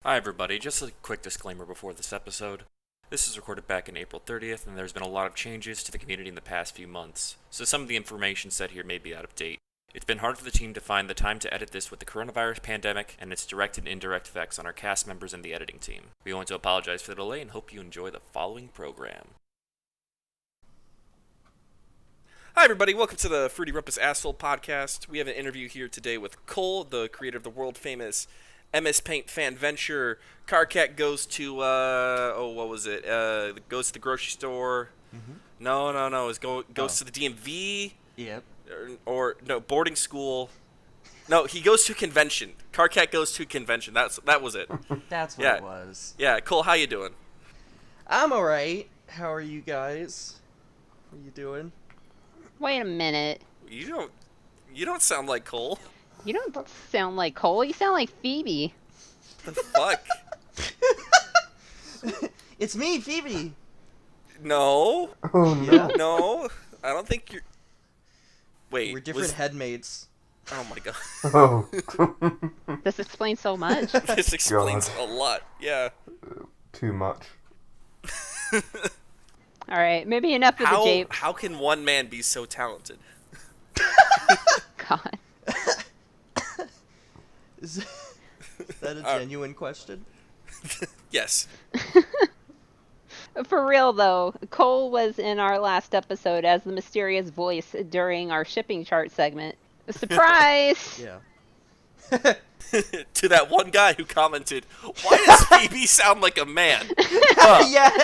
Hi everybody, just a quick disclaimer before this episode. This is recorded back in April 30th, and there's been a lot of changes to the community in the past few months, so some of the information said here may be out of date. It's been hard for the team to find the time to edit this with the coronavirus pandemic and its direct and indirect effects on our cast members and the editing team. We want to apologize for the delay and hope you enjoy the following program. Hi everybody, welcome to the Fruity Rumpus Asshole podcast. We have an interview here today with Cole, the creator of the world famous MS Paint fan venture. Karkat goes to goes to the grocery store. Mm-hmm. No. Goes to the DMV. Yep. Or no, boarding school. No, he goes to a convention. Karkat goes to a convention. That was it. That's what it was. Yeah, Cole, how you doing? I'm alright. How are you guys? What are you doing? Wait a minute. You don't sound like Cole. You don't sound like Cole. You sound like Phoebe. The fuck? It's me, Phoebe. No. Oh no. No, I don't think you're. Wait. We're different headmates. Oh my god. Oh. This explains so much. This explains a lot. Yeah. Too much. All right, maybe enough of the jape. How can one man be so talented? God. Is that a genuine question? Yes. For real though, Cole was in our last episode as the mysterious voice during our shipping chart segment. Surprise! Yeah. To that one guy who commented, "Why does Phoebe sound like a man?" Yeah.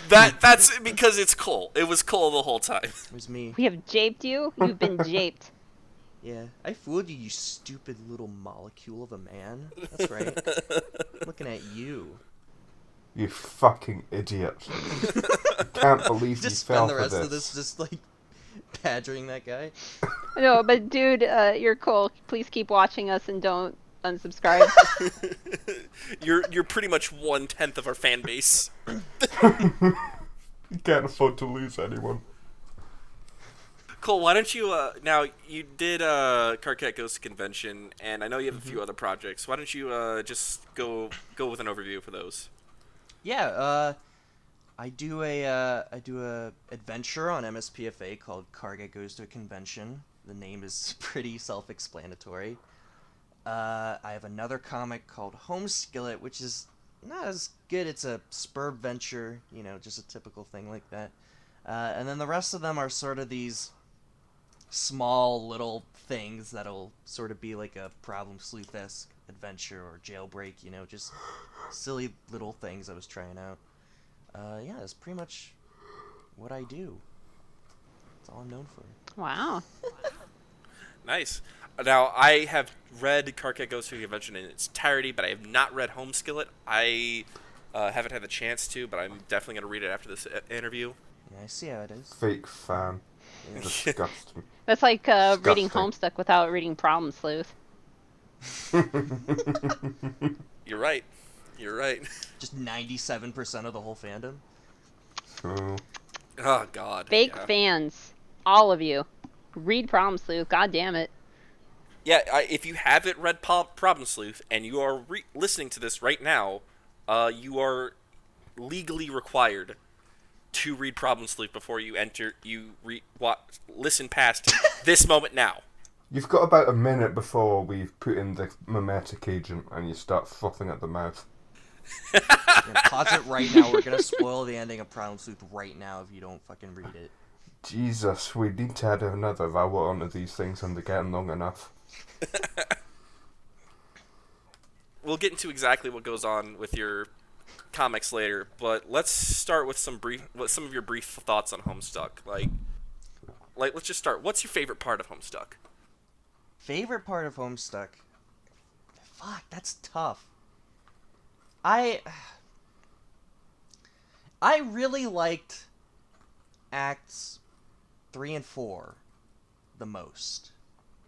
That's because it's Cole. It was Cole the whole time. It was me. We have japed you. You've been japed. Yeah. I fooled you, you stupid little molecule of a man. That's right. Looking at you. You fucking idiot. I can't believe you Just fell spend the for rest this. of this just like badgering that guy. No, but dude, you're Cole. Please keep watching us and don't unsubscribe. You're pretty much 1/10 of our fan base. You can't afford to lose anyone. Cole, why don't you now you did Karkat Goes to Convention, and I know you have a few other projects. Why don't you just go with an overview for those? Yeah, I do a adventure on MSPFA called Karkat Goes to a Convention. The name is pretty self-explanatory. I have another comic called Homeskillet, which is not as good. It's a spur venture, just a typical thing like that. And then the rest of them are sort of these small little things that'll sort of be like a Problem Sleuth-esque adventure or jailbreak, just silly little things I was trying out. Yeah, that's pretty much what I do. That's all I'm known for. Wow. Nice. Now, I have read Karkat Goes to a Convention in its entirety, but I have not read Homeskillet. I haven't had the chance to, but I'm definitely going to read it after this interview. Yeah, I see how it is. Fake fan. Yeah. Disgusting. That's like reading Disgusting. Homestuck without reading Problem Sleuth. You're right. You're right. Just 97% of the whole fandom. Oh. Oh, God. Fake yeah. fans. All of you. Read Problem Sleuth. God damn it. Yeah, if you haven't read Problem Sleuth and you are listening to this right now, you are legally required to read Problem Sleuth before you listen past this moment now. You've got about a minute before we've put in the mimetic agent and you start frothing at the mouth. Pause it right now. We're gonna spoil the ending of Problem Sleuth right now if you don't fucking read it. Jesus, we need to add another hour onto these things and they're getting long enough. We'll get into exactly what goes on with your comics later, but let's start with some of your brief thoughts on Homestuck. Like let's just start. What's your favorite part of Homestuck? Favorite part of Homestuck? Fuck, that's tough. I really liked Acts 3 and 4 the most.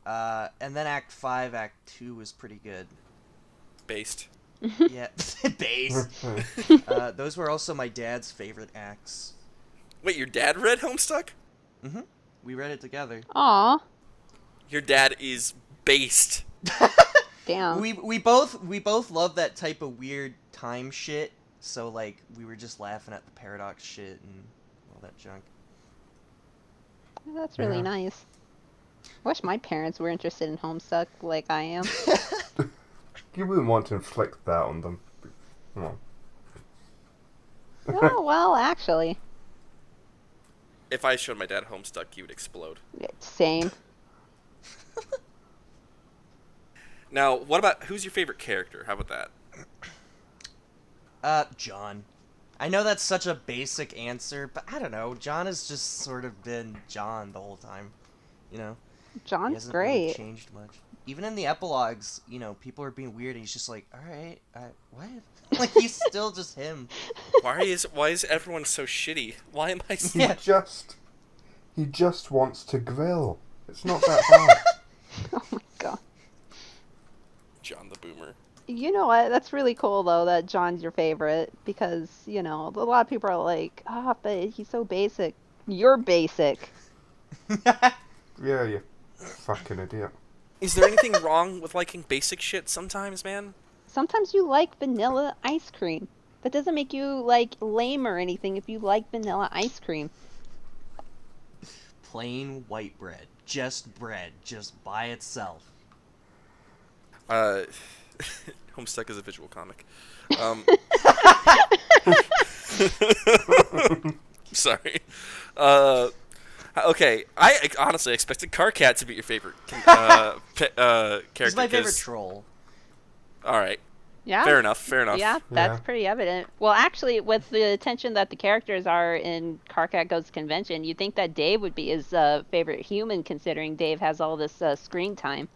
And then Act 5, Act 2 was pretty good. Based. Yeah, base. Those were also my dad's favorite acts. Wait, your dad read Homestuck? Mm-hmm. We read it together. Aw. Your dad is based. Damn. We both love that type of weird time shit. So like we were just laughing at the paradox shit and all that junk. That's really Yeah. nice. I wish my parents were interested in Homestuck like I am. You wouldn't want to inflict that on them. Come on. Oh, well, actually. If I showed my dad Homestuck, he would explode. Same. Now, what about who's your favorite character? How about that? John. I know that's such a basic answer, but I don't know. John has just sort of been John the whole time, you know. He John's hasn't really great. changed much. Even in the epilogues, you know, people are being weird, and he's just like, all right, what? Like he's still just him. Why is everyone so shitty? Why am I? Yeah. He just wants to grill. It's not that hard. Oh my god. John the Boomer. You know what? That's really cool, though, that John's your favorite. Because, you know, a lot of people are like, but he's so basic. You're basic. Yeah, you fucking idiot. Is there anything wrong with liking basic shit sometimes, man? Sometimes you like vanilla ice cream. That doesn't make you, like, lame or anything if you like vanilla ice cream. Plain white bread. Just bread. Just by itself. Homestuck is a visual comic. Sorry. Okay, I honestly expected Karkat to be your favorite character. He's my favorite 'cause- troll. All right, Yeah? fair enough. Yeah, that's Yeah. pretty evident. Well, actually, with the attention that the characters are in Karkat Goes to Convention, you'd think that Dave would be his favorite human, considering Dave has all this screen time.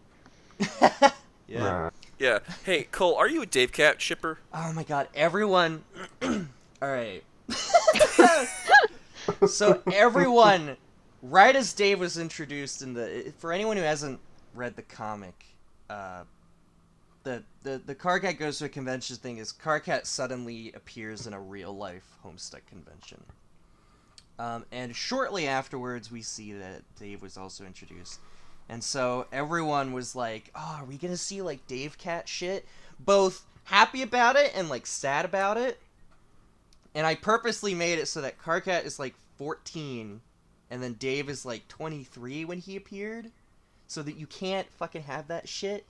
Yeah. Nah. Yeah. Hey, Cole, are you a Dave Cat shipper? Oh my god, everyone. Alright. So, everyone, right as Dave was introduced in the. For anyone who hasn't read the comic, the Karkat Goes to a Convention thing is Karkat suddenly appears in a real life Homestuck convention. And shortly afterwards, we see that Dave was also introduced. And so everyone was like, oh, are we going to see, like, Dave Cat shit? Both happy about it and, like, sad about it. And I purposely made it so that Karkat is, like, 14, and then Dave is, like, 23 when he appeared. So that you can't fucking have that shit.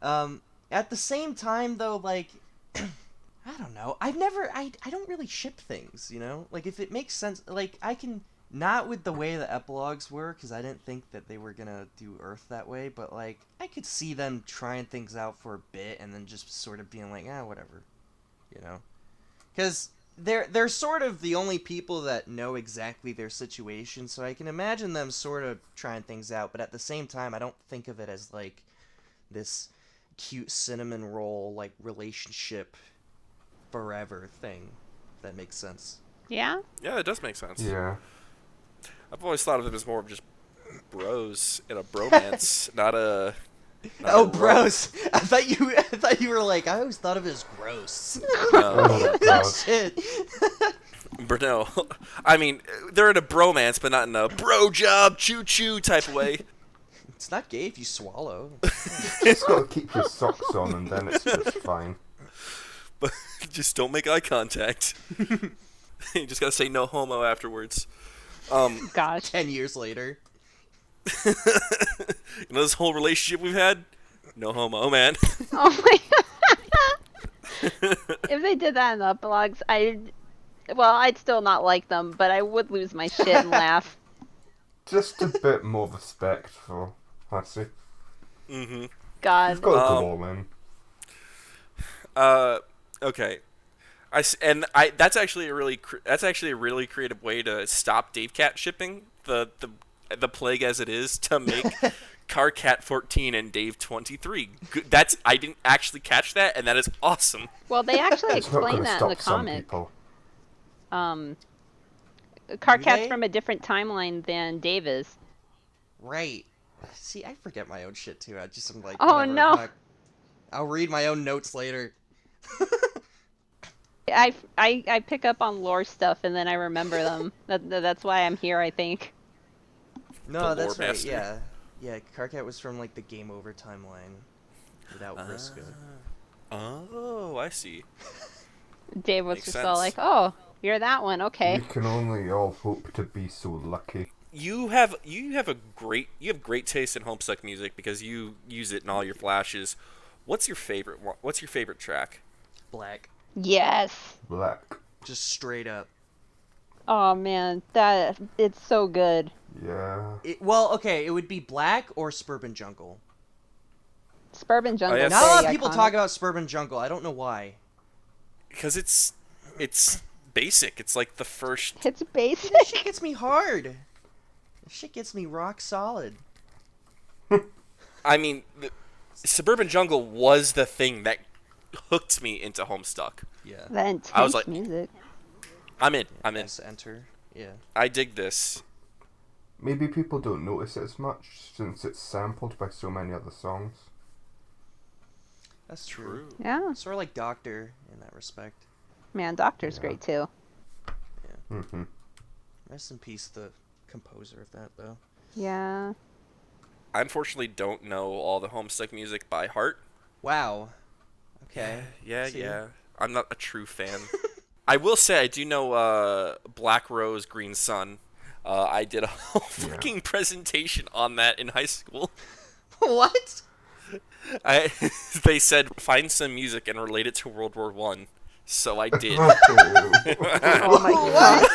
At the same time, though, like, I don't know. I don't really ship things, you know? Like, if it makes sense, like, I can... Not with the way the epilogues were, because I didn't think that they were gonna do Earth that way, but, like, I could see them trying things out for a bit and then just sort of being like, whatever, you know? Because they're sort of the only people that know exactly their situation, so I can imagine them sort of trying things out, but at the same time, I don't think of it as, like, this cute cinnamon roll, like, relationship forever thing, if that makes sense. Yeah? Yeah, it does make sense. Yeah. I've always thought of them as more of just bros in a bromance, not a. Not Oh, a bros! I thought you were like, I always thought of it as gross. No, Oh, God. Shit. but no. I mean, they're in a bromance, but not in a bro job, choo choo type of way. It's not gay if you swallow. Just gotta keep your socks on and then it's just fine. But just don't make eye contact. You just gotta say no homo afterwards. Gosh. 10 years later. You know this whole relationship we've had? No homo, man. Oh my god. If they did that in the epilogues, I'd still not like them, but I would lose my shit and laugh. Just a bit more respect for Lassie. Mm-hmm. God. You've got to go all in. Okay. That's actually a really creative way to stop Dave Cat shipping the plague as it is to make Karkat 14 and Dave 23. I didn't actually catch that, and that is awesome. Well, they actually It's not explain gonna that in the stop some comic. people. Karkat's they? from a different timeline than Dave is. Right. See, I forget my own shit too. I'm like, Oh, whatever, no. fuck. I'll read my own notes later. I pick up on lore stuff and then I remember them. That's why I'm here, I think. No, The that's lore right, master. yeah. Yeah, Karkat was from, like, the Game Over timeline. without Vriska. Oh, I see. Dave was Makes just sense. all like, "Oh, you're that one, okay." We can only all hope to be so lucky. You have great taste in Homestuck music because you use it in all your flashes. What's your favorite one? What's your favorite track? Black. Yes. Black. Just straight up. Oh man, it's so good. Yeah. Well, okay, it would be Black or Suburban Jungle. Suburban Jungle. yeah, is Not a lot very of people iconic. talk about Suburban Jungle. I don't know why. Because it's basic. It's like the first. It's basic. That shit gets me hard. That shit gets me rock solid. I mean, Suburban Jungle was the thing that hooked me into Homestuck. Yeah. That intense I was like- music. I'm in. Press enter. Yeah. I dig this. Maybe people don't notice it as much since it's sampled by so many other songs. That's true. Yeah, Sort of like Doctor in that respect. man, Doctor's Yeah. great too. Mm-hmm. Rest in peace, the composer of that, though. Yeah. I unfortunately don't know all the Homestuck music by heart. Wow. Okay. Yeah, See? yeah. I'm not a true fan. I will say I do know Black Rose, Green Sun. I did a whole fucking presentation on that in high school. What? They said find some music and relate it to World War One, so I did. Oh my god.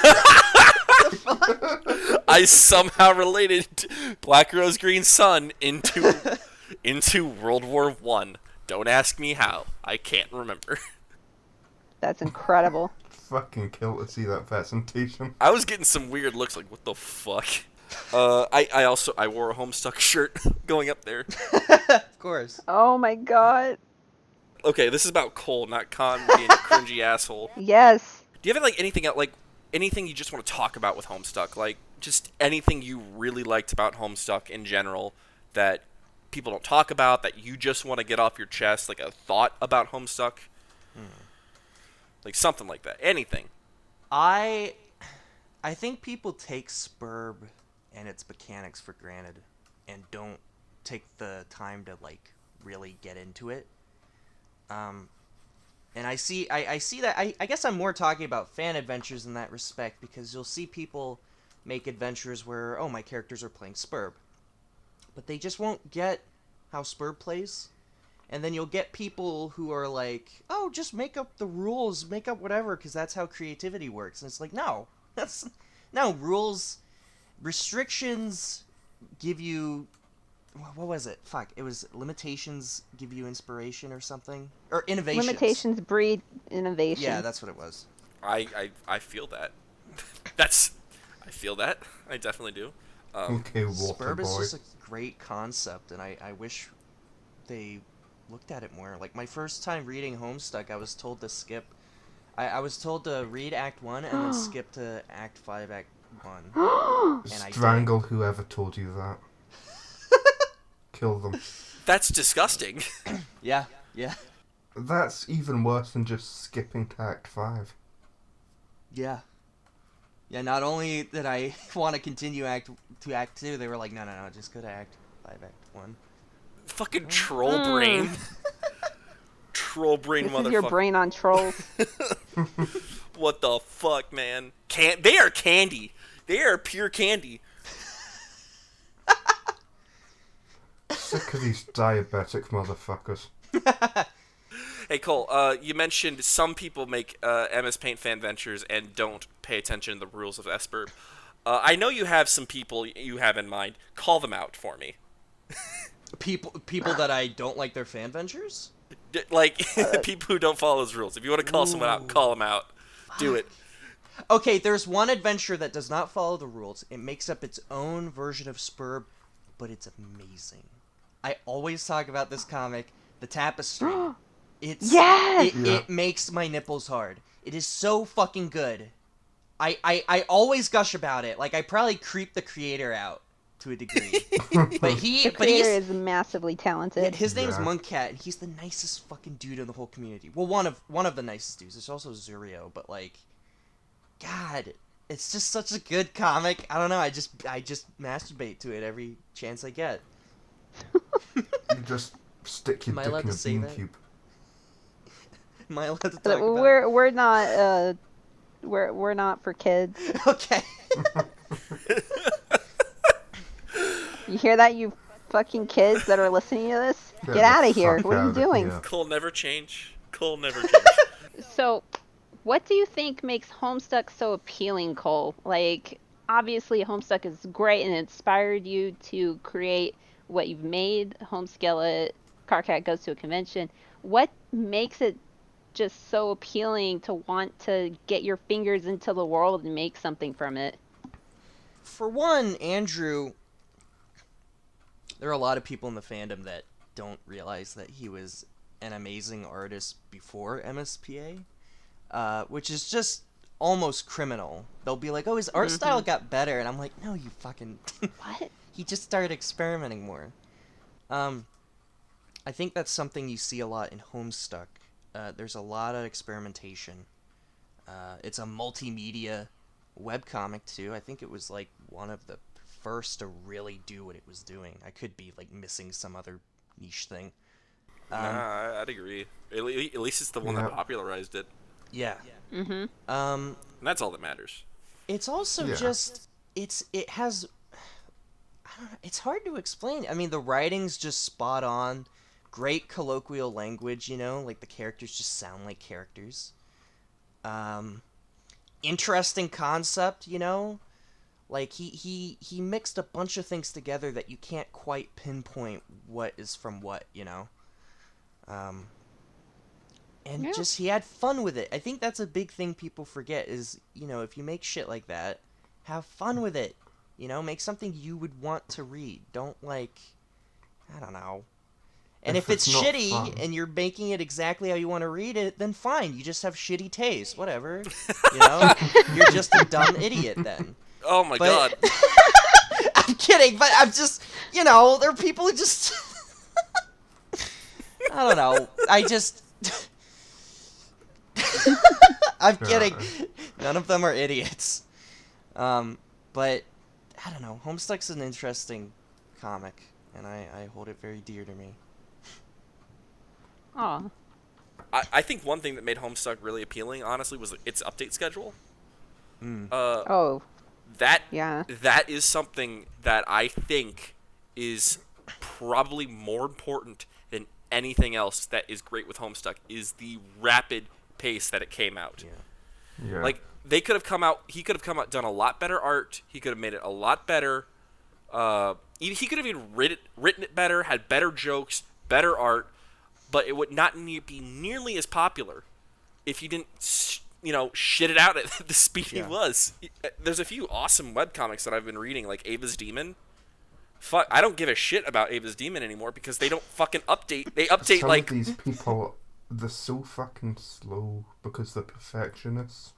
I somehow related Black Rose, Green Sun into World War One. Don't ask me how. I can't remember. That's incredible. Fucking kill to see that presentation. I was getting some weird looks like, what the fuck? I wore a Homestuck shirt going up there. Of course. Oh my god. Okay, this is about Cole, not Con being a cringy asshole. Yes. Do you have anything else, anything you just want to talk about with Homestuck? Like, just anything you really liked about Homestuck in general that people don't talk about, that you just want to get off your chest, like a thought about Homestuck? Like something like that. Anything. I think people take Spurb and its mechanics for granted and don't take the time to really get into it. And I see that I guess I'm more talking about fan adventures in that respect, because you'll see people make adventures where, oh, my characters are playing Spurb, but they just won't get how Spurb plays. And then you'll get people who are like, oh, just make up the rules, make up whatever, because that's how creativity works. And it's like, no, rules, restrictions give you, what was it? Fuck, it was limitations give you inspiration or something, or innovations. Limitations breed innovation. Yeah, that's what it was. I feel that. I feel that. I definitely do. Okay, Water Spurb is Boy. just a great concept, and I wish they looked at it more. Like, my first time reading Homestuck, I was told to skip. I was told to read Act 1 and then skip to Act 5, Act 1. And I Strangle whoever told you that. Kill them. That's disgusting. Yeah. That's even worse than just skipping to Act 5. Yeah, not only did I want to continue Act 2, they were like, no, just go to Act 5, Act 1. Fucking troll brain. Troll brain This motherfucker. is your brain on trolls. What the fuck, man? They are candy. They are pure candy. Sick of these diabetic motherfuckers. Hey, Cole, you mentioned some people make MS Paint fan ventures and don't pay attention to the rules of Esper. I know you have some people you have in mind. Call them out for me. People that I don't like their fan ventures? People who don't follow those rules. If you want to call someone out, call them out. Do it. Okay, there's one adventure that does not follow the rules. It makes up its own version of Spurb, but it's amazing. I always talk about this comic, The Tapestry. Yes! It makes my nipples hard. It is so fucking good. I always gush about it. Like, I probably creep the creator out to a degree. but The creator he's is massively talented. his name is Yeah. Monkcat, and he's the nicest fucking dude in the whole community. Well, one of the nicest dudes. There's also Zurio, but God, it's just such a good comic. I don't know. I just masturbate to it every chance I get. You just Stick your Am I dick allowed in to a say bean that? cube. Am I allowed to talk But about? we're not we're not for kids. Okay. You hear that, you fucking kids that are listening to this? Get Get the out of here. fuck What are you outta doing? here. Cole never change. Cole never change. So, what do you think makes Homestuck so appealing, Cole? Like, obviously, Homestuck is great and inspired you to create what you've made. Homeskillet, Karkat goes to a convention. What makes it just so appealing to want to get your fingers into the world and make something from it? For one, Andrew, there are a lot of people in the fandom that don't realize that he was an amazing artist before MSPA, which is just almost criminal. They'll be like, oh, his art style got better, and I'm like, no, you fucking... What? He just started experimenting more. I think that's something you see a lot in Homestuck. There's a lot of experimentation. It's a multimedia webcomic, too. I think it was, like, one of the first to really do what it was doing. I could be, like, missing some other niche thing. Nah, I'd agree. At least it's the one that popularized it. Yeah. Mm-hmm. And that's all that matters. It's also just... It has... I don't know, it's hard to explain. I mean, the writing's just spot on. Great colloquial language, you know? Like, the characters just sound like characters. Interesting concept, you know? Like, he mixed a bunch of things together that you can't quite pinpoint what is from what, you know? And just, he had fun with it. I think that's a big thing people forget is, you know, if you make shit like that, have fun with it. You know, make something you would want to read. Don't, like, I don't know. And if it's not shitty fun. and you're making it exactly how you want to read it, then fine. You just have shitty taste. Whatever. You know? You're just a dumb idiot then. Oh my god. I'm kidding, but I'm just, you know, there are people who just... I don't know. I'm kidding. None of them are idiots. But, I don't know. Homestuck's an interesting comic, and I hold it very dear to me. Aw. I think one thing that made Homestuck really appealing, honestly, was its update schedule. Oh. That Yeah. that is something that I think is probably more important than anything else that is great with Homestuck is the rapid pace that it came out. Yeah. Like he could have come out, done a lot better art. He could have made it a lot better. He could have even written it better, had better jokes, better art, but it would not be nearly as popular if you didn't, shit it out at the speed he was. There's a few awesome webcomics that I've been reading, like Ava's Demon. Fuck, I don't give a shit about Ava's Demon anymore because they don't fucking update. They update Some like of these people, they're so fucking slow because they're perfectionists.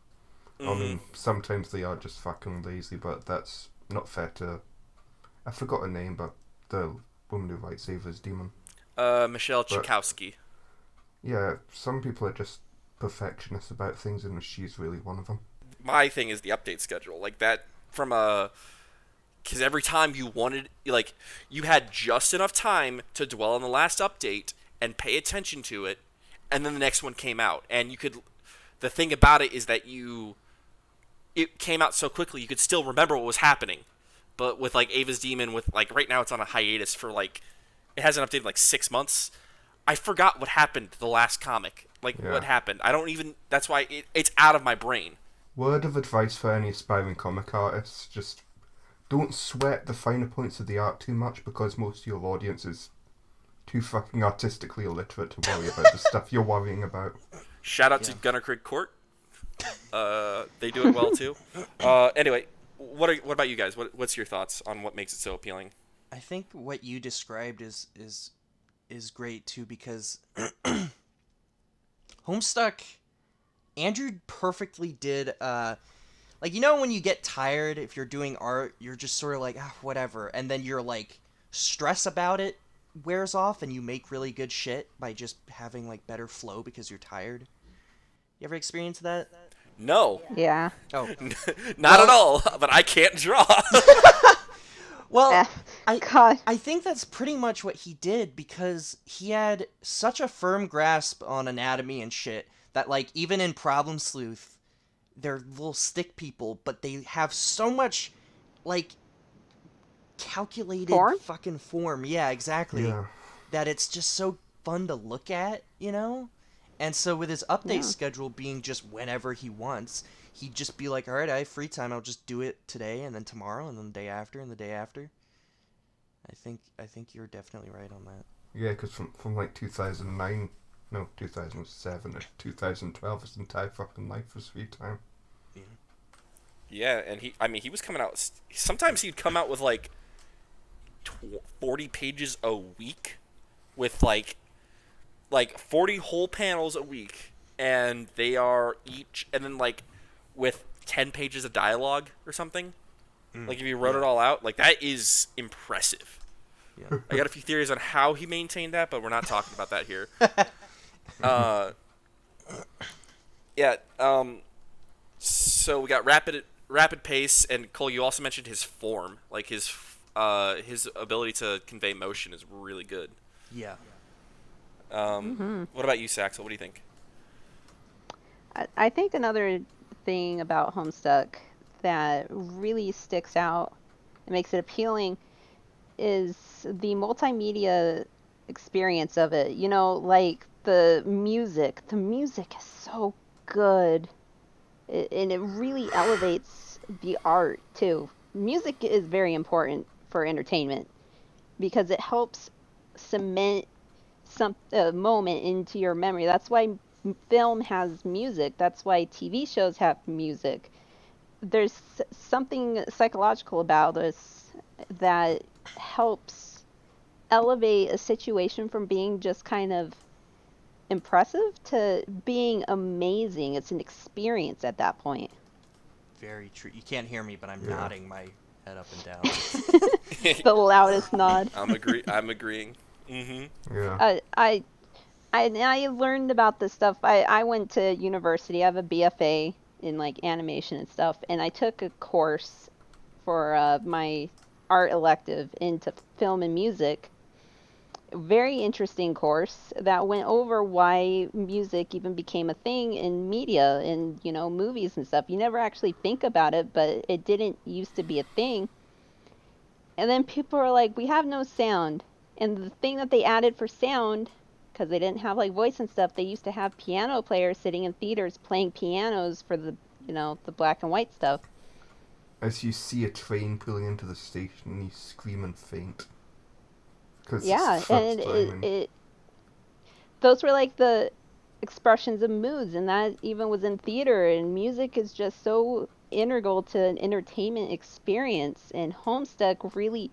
I mean, sometimes they are just fucking lazy, but that's not fair to... I forgot her name, but the woman who writes Ava's Demon. Michelle Chikowski. Yeah, some people are just perfectionists about things, and she's really one of them. My thing is the update schedule, like that from a... Because every time you wanted, like, you had just enough time to dwell on the last update and pay attention to it, and then the next one came out. And you could... The thing about it is that it came out so quickly, you could still remember what was happening. But with, like, Ava's Demon, with, like, right now it's on a hiatus for, like... It hasn't updated, like, 6 months. I forgot what happened to the last comic. Like, what happened. I don't even... That's why it's out of my brain. Word of advice for any aspiring comic artists, just... Don't sweat the finer points of the art too much because most of your audience is too fucking artistically illiterate to worry about the stuff you're worrying about. Shout out to Gunner Craig Court. They do it well too. Anyway, what about you guys? What's your thoughts on what makes it so appealing? I think what you described is great too because Homestuck, Andrew perfectly did like, you know when you get tired if you're doing art, you're just sort of like, whatever, and then you're like, stress about it wears off and you make really good shit by just having like better flow because you're tired. You ever experienced that? No. Yeah. Oh. Not at all, but I can't draw. Well, God. I think that's pretty much what he did, because he had such a firm grasp on anatomy and shit that, like, even in Problem Sleuth, they're little stick people, but they have so much, like, calculated Form? fucking form. Yeah, exactly. Yeah. That it's just so fun to look at, you know? And so with his update Yeah. schedule being just whenever he wants, he'd just be like, all right, I have free time, I'll just do it today, and then tomorrow, and then the day after, and the day after. I think you're definitely right on that. Yeah, because from like 2009, no, 2007 to 2012, his entire fucking life was free time. Yeah, and he was coming out. Sometimes he'd come out with like 40 pages a week, with like 40 whole panels a week, and they are each, and then like with 10 pages of dialogue or something. Like if you wrote it all out, like that is impressive. Yeah. I got a few theories on how he maintained that, but we're not talking about that here. Yeah. So we got rapid pace, and Cole, you also mentioned his form, like his ability to convey motion is really good. Yeah. What about you, Sahxyel? What do you think? I think another thing about Homestuck that really sticks out and makes it appealing is the multimedia experience of it. You know, like the music. The music is so good. And it really elevates the art, too. Music is very important for entertainment because it helps cement a moment into your memory. That's why film has music. That's why TV shows have music. There's something psychological about this that helps elevate a situation from being just kind of impressive to being amazing. It's an experience at that point. Very true. You can't hear me, but I'm Yeah. nodding my head up and down. The loudest nod. I'm agreeing. Mm-hmm. Yeah. I learned about this stuff. I went to university. I have a BFA in like animation and stuff, and I took a course for my art elective into film and music. Very interesting course that went over why music even became a thing in media and, you know, movies and stuff. You never actually think about it, but it didn't used to be a thing. And then people are like, we have no sound. And the thing that they added for sound, because they didn't have like voice and stuff, they used to have piano players sitting in theaters playing pianos for the, you know, the black and white stuff. As you see a train pulling into the station, you scream and faint. Yeah, and it those were like the expressions of moods, and that even was in theater. And music is just so integral to an entertainment experience, and Homestuck really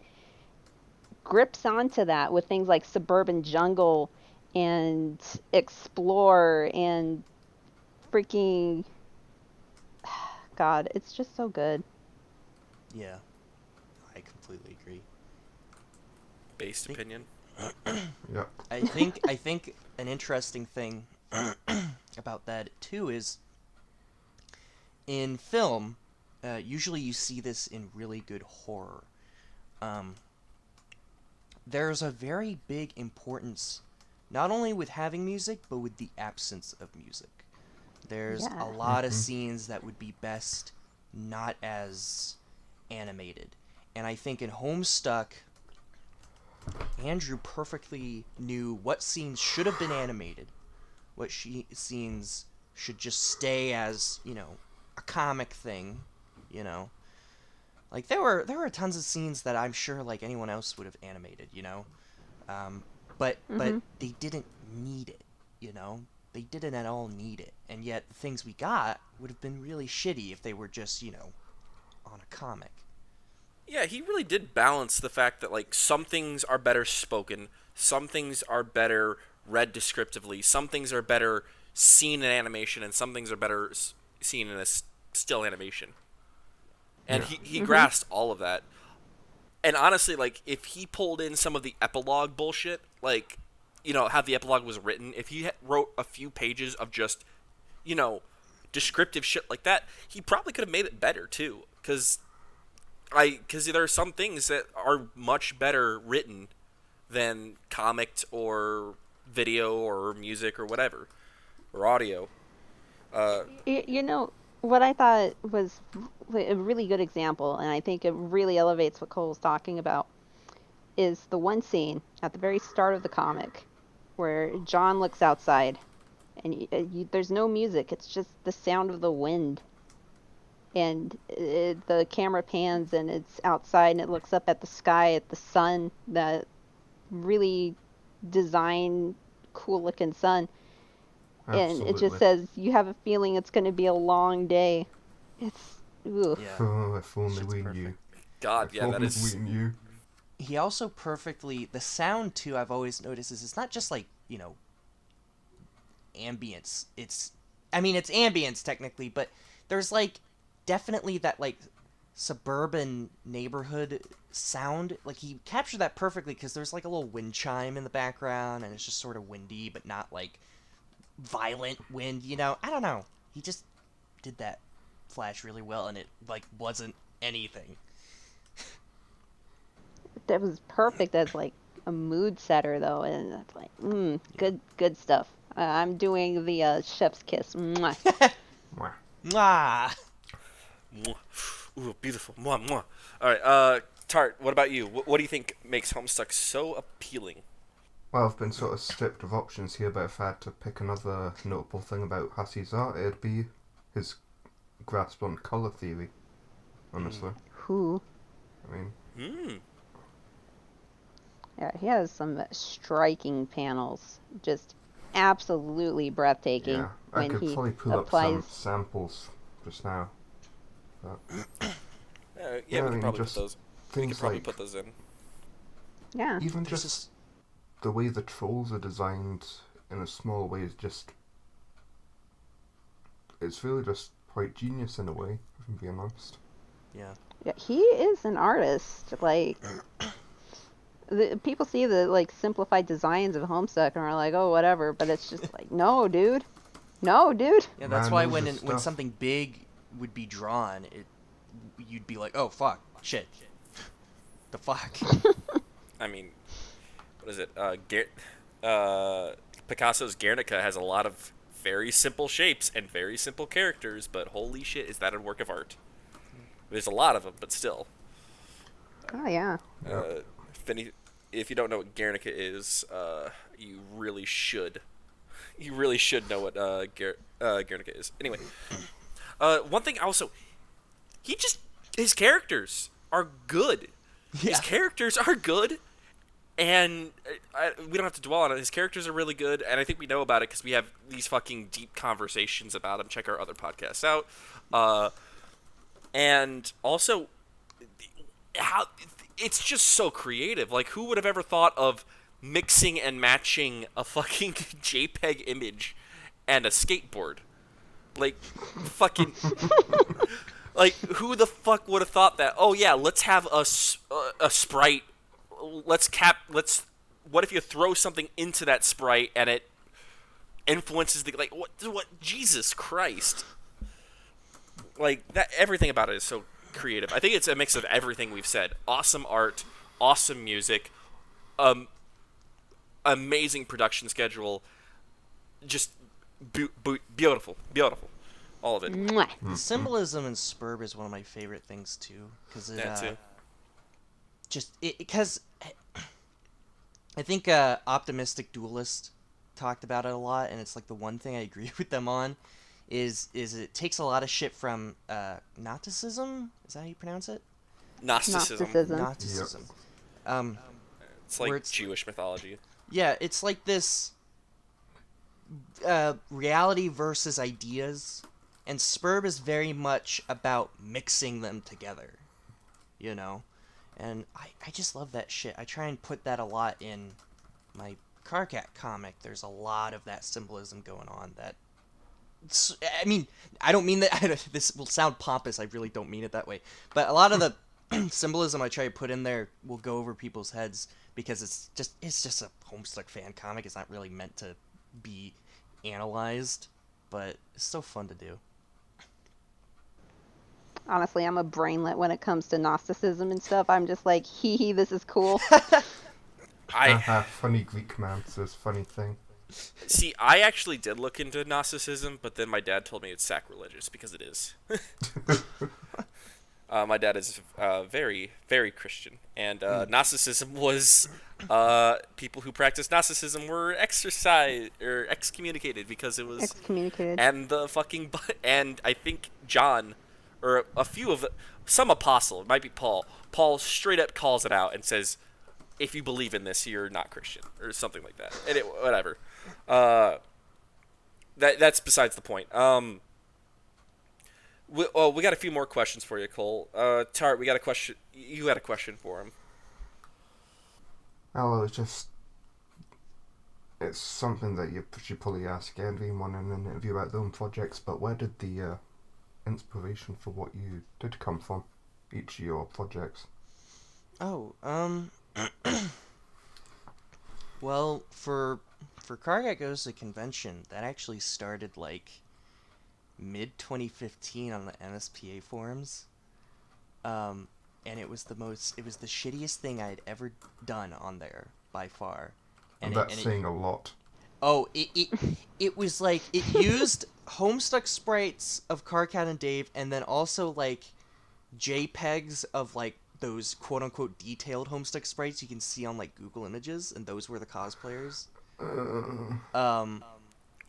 grips onto that with things like Suburban Jungle and Explore and freaking God, it's just so good. Yeah. I completely agree. Based opinion. Yeah. I think an interesting thing about that too is in film, usually you see this in really good horror. There's a very big importance not only with having music, but with the absence of music. There's Yeah. a lot of scenes that would be best not as animated. And I think in Homestuck, Andrew perfectly knew what scenes should have been animated, what scenes should just stay as, you know, a comic thing, you know. Like there were tons of scenes that I'm sure like anyone else would have animated, you know. But they didn't need it, you know. They didn't at all need it. And yet the things we got would have been really shitty if they were just, you know, on a comic. Yeah, he really did balance the fact that like some things are better spoken, some things are better read descriptively, some things are better seen in animation, and some things are better seen in a still animation. And he grasped all of that. And honestly, like if he pulled in some of the epilogue bullshit, like you know how the epilogue was written, if he wrote a few pages of just you know descriptive shit like that, he probably could have made it better too, because because there are some things that are much better written than comic or video or music or whatever, or audio. You know, what I thought was a really good example, and I think it really elevates what Cole's talking about, is the one scene at the very start of the comic where John looks outside and there's no music, it's just the sound of the wind. And the camera pans and it's outside and it looks up at the sky, at the sun, that really designed, cool looking sun. And it just Absolutely. says, you have a feeling it's going to be a long day. It's, ooh. Yeah. Oh, if only Shit's we perfect. knew. God, If yeah, that only is. we knew. He also perfectly, the sound too, I've always noticed, is it's not just like, ambience. It's ambience technically, but there's like definitely that like suburban neighborhood sound. Like he captured that perfectly because there's like a little wind chime in the background and it's just sort of windy, but not like violent wind, I don't know. He just did that Flash really well, and it like wasn't anything. That was perfect as like a mood setter though, and it's like, good stuff. I'm doing the chef's kiss. Mwah. Mwah. Mwah! Mwah. Ooh, beautiful. Mwah, mwah. All right, Tart, what about you? What do you think makes Homestuck so appealing? Well, I've been sort of stripped of options here, but if I had to pick another notable thing about Hussey's art, it'd be his grasp on colour theory, honestly. Who? I mean, Hmm. Yeah, he has some striking panels, just absolutely breathtaking yeah, I when could he probably pull up some applies. samples just now. But Yeah, Yeah, we I could mean, probably put just those. We could things probably like put those in. Yeah, even There's just the way the trolls are designed in a small way is just, it's really just quite genius in a way, if I'm being honest. Yeah. yeah, he is an artist. Like people see the like simplified designs of Homestuck and are like, oh, whatever. But it's just like, no, dude. Yeah, that's Man why knows when his when stuff. something big would be drawn, you'd be like, "Oh fuck, shit, the fuck." I mean, what is it? Picasso's Guernica has a lot of very simple shapes and very simple characters, but holy shit, is that a work of art? There's a lot of them, but still. Oh yeah. Uh, if you don't know what Guernica is, you really should. You really should know what Guernica is. Anyway, one thing also, his characters are good. His Yeah. characters are good, and we don't have to dwell on it. His characters are really good, and I think we know about it because we have these fucking deep conversations about him. Check our other podcasts out. And also, how it's just so creative. Like, who would have ever thought of mixing and matching a fucking JPEG image and a skateboard? Like, fucking. Like, who the fuck would have thought that? Oh yeah, let's have a sprite. What if you throw something into that sprite and it influences the what? Jesus Christ! Like that, everything about it is so creative. I think it's a mix of everything we've said. Awesome art, awesome music, amazing production schedule, just beautiful, all of it. Mwah. The symbolism in Spurb is one of my favorite things too, because That too. because I think Optimistic Duelist talked about it a lot, and it's like the one thing I agree with them on is it takes a lot of shit from Gnosticism. Is that how you pronounce it? Gnosticism. Gnosticism. It's Where like it's- Jewish mythology. Yeah, it's like this reality versus ideas, and Spurb is very much about mixing them together, And I just love that shit. I try and put that a lot in my Karkat comic. There's a lot of that symbolism going on that... I mean, I don't mean that... This will sound pompous, I really don't mean it that way. But a lot of the symbolism I try to put in there will go over people's heads because it's just a Homestuck fan comic. It's not really meant to be analyzed, but it's so fun to do. Honestly, I'm a brainlet when it comes to Gnosticism and stuff. I'm just like, hee hee, this is cool. Funny Greek man says funny thing. See, I actually did look into Gnosticism, but then my dad told me it's sacrilegious, because it is. My dad is very, very Christian, and Gnosticism was people who practiced Gnosticism were excommunicated because it was Excommunicated. and and I think John or a few of some apostle, it might be Paul. Paul straight up calls it out and says, "If you believe in this, you're not Christian," or something like that. And whatever. That's besides the point. We got a few more questions for you, Cole. Tart, we got a question. You had a question for him. Oh, it's something that you should probably ask everyone in an interview about their own projects, but where did the inspiration for what you did come from, each of your projects? Oh, well, for Karkat Goes to Convention, that actually started like mid 2015 on the MSPA forums. And it was the shittiest thing I had ever done on there by far. And that's saying a lot. Oh, it was like, it used Homestuck sprites of Karkat and Dave, and then also like JPEGs of like those quote unquote detailed Homestuck sprites you can see on like Google Images, and those were the cosplayers.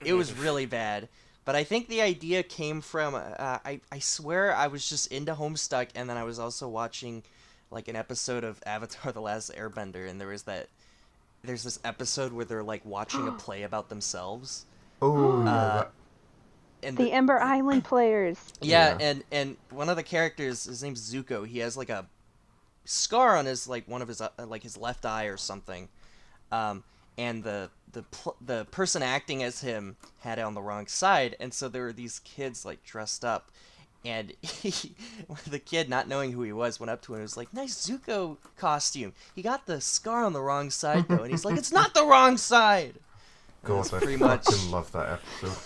It was really bad. But I think the idea came from, I swear I was just into Homestuck, and then I was also watching like an episode of Avatar: The Last Airbender, and there's this episode where they're like watching a play about themselves. Oh, yeah. And The Ember Island players. yeah, Yeah. and one of the characters, his name's Zuko, he has like a scar on his, like, one of his, like his left eye or something. And the person acting as him had it on the wrong side, and so there were these kids like dressed up, and the kid, not knowing who he was, went up to him and was like, "Nice Zuko costume. He got the scar on the wrong side though," and he's like, "It's not the wrong side." And God, that's I pretty much. fucking love that episode.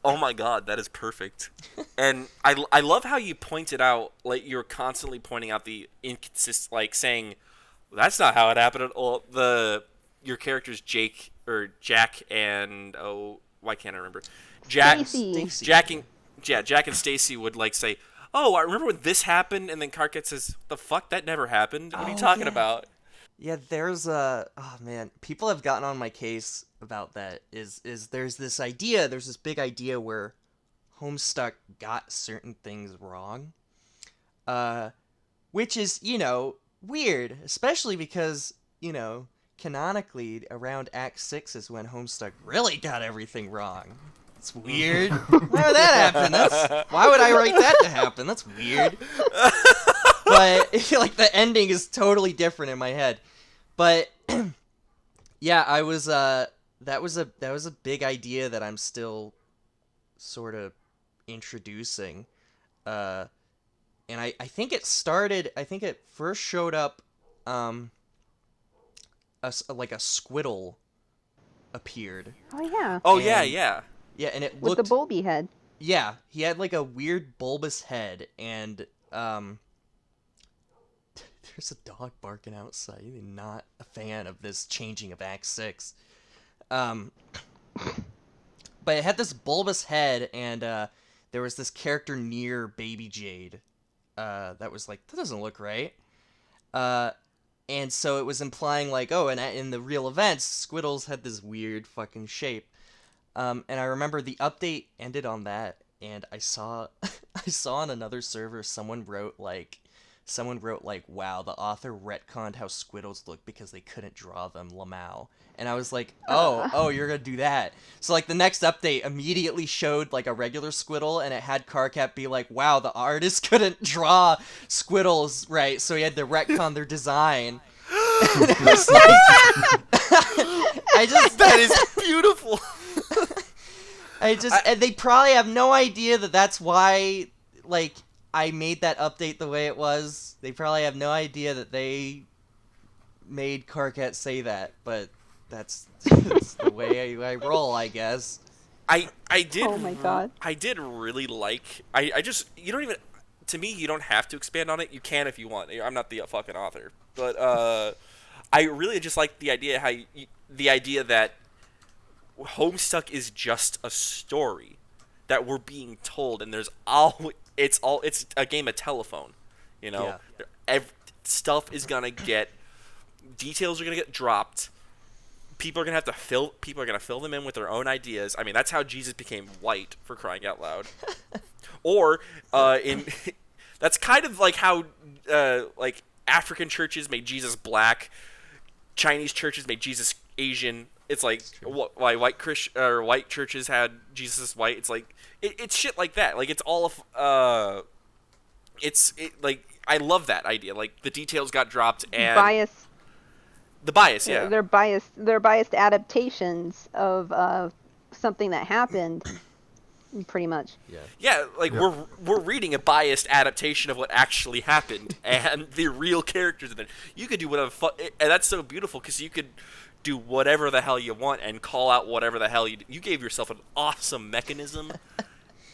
Oh my god, that is perfect. And I love how you pointed out, like, you're constantly pointing out the like saying, that's not how it happened at all. Your characters Jack and why can't I remember? Stacy. Jack and Stacy would like say, "Oh, I remember when this happened," and then Karkat says, "The fuck, that never happened. What are you talking about?" Yeah, there's oh man, people have gotten on my case about that. Is there's this big idea where Homestuck got certain things wrong, which is, weird, especially because, canonically around Act 6 is when Homestuck really got everything wrong. It's weird. Why would that happen? Why would I write that to happen? That's weird. But like, the ending is totally different in my head. But yeah, I was that was a big idea that I'm still sort of introducing. And I think it first showed up like a squiddle appeared. Oh yeah. Oh, And- yeah. Yeah, and it With looked the bulby head. Yeah, he had like a weird bulbous head, and there's a dog barking outside. I'm not a fan of this changing of Act 6. But it had this bulbous head, and there was this character near Baby Jade that was like, that doesn't look right. And so it was implying like, oh, and in the real events, Squiddles had this weird fucking shape. And I remember the update ended on that, and I saw on another server someone wrote like, wow, the author retconned how Squiddles look because they couldn't draw them, Lamau. And I was like, oh, you're gonna do that. So like the next update immediately showed like a regular Squiddle, and it had Karkat be like, wow, the artist couldn't draw Squiddles right, so he had to retcon their design. And it was like, That is beautiful. and they probably have no idea that that's why, like, I made that update the way it was. They probably have no idea that they made Karkat say that, but that's the way I roll, I guess. I did. Oh my God. I did really like. I just you don't even. To me, you don't have to expand on it. You can if you want. I'm not the fucking author, but I really just like the idea the idea that Homestuck is just a story that we're being told, and it's a game of telephone. You know, stuff is gonna get details are gonna get dropped. People are gonna fill them in with their own ideas. I mean, that's how Jesus became white, for crying out loud. Or that's kind of like how like African churches made Jesus black, Chinese churches made Jesus Asian. It's like why white churches had Jesus white. It's like it's shit like that. Like it's all of like I love that idea. Like the details got dropped and Bias. the bias, yeah. They're biased adaptations of something that happened, pretty much. Yeah, like we're reading a biased adaptation of what actually happened, and the real characters in it. You could do whatever, and that's so beautiful because you could do whatever the hell you want and call out whatever the hell you gave yourself an awesome mechanism,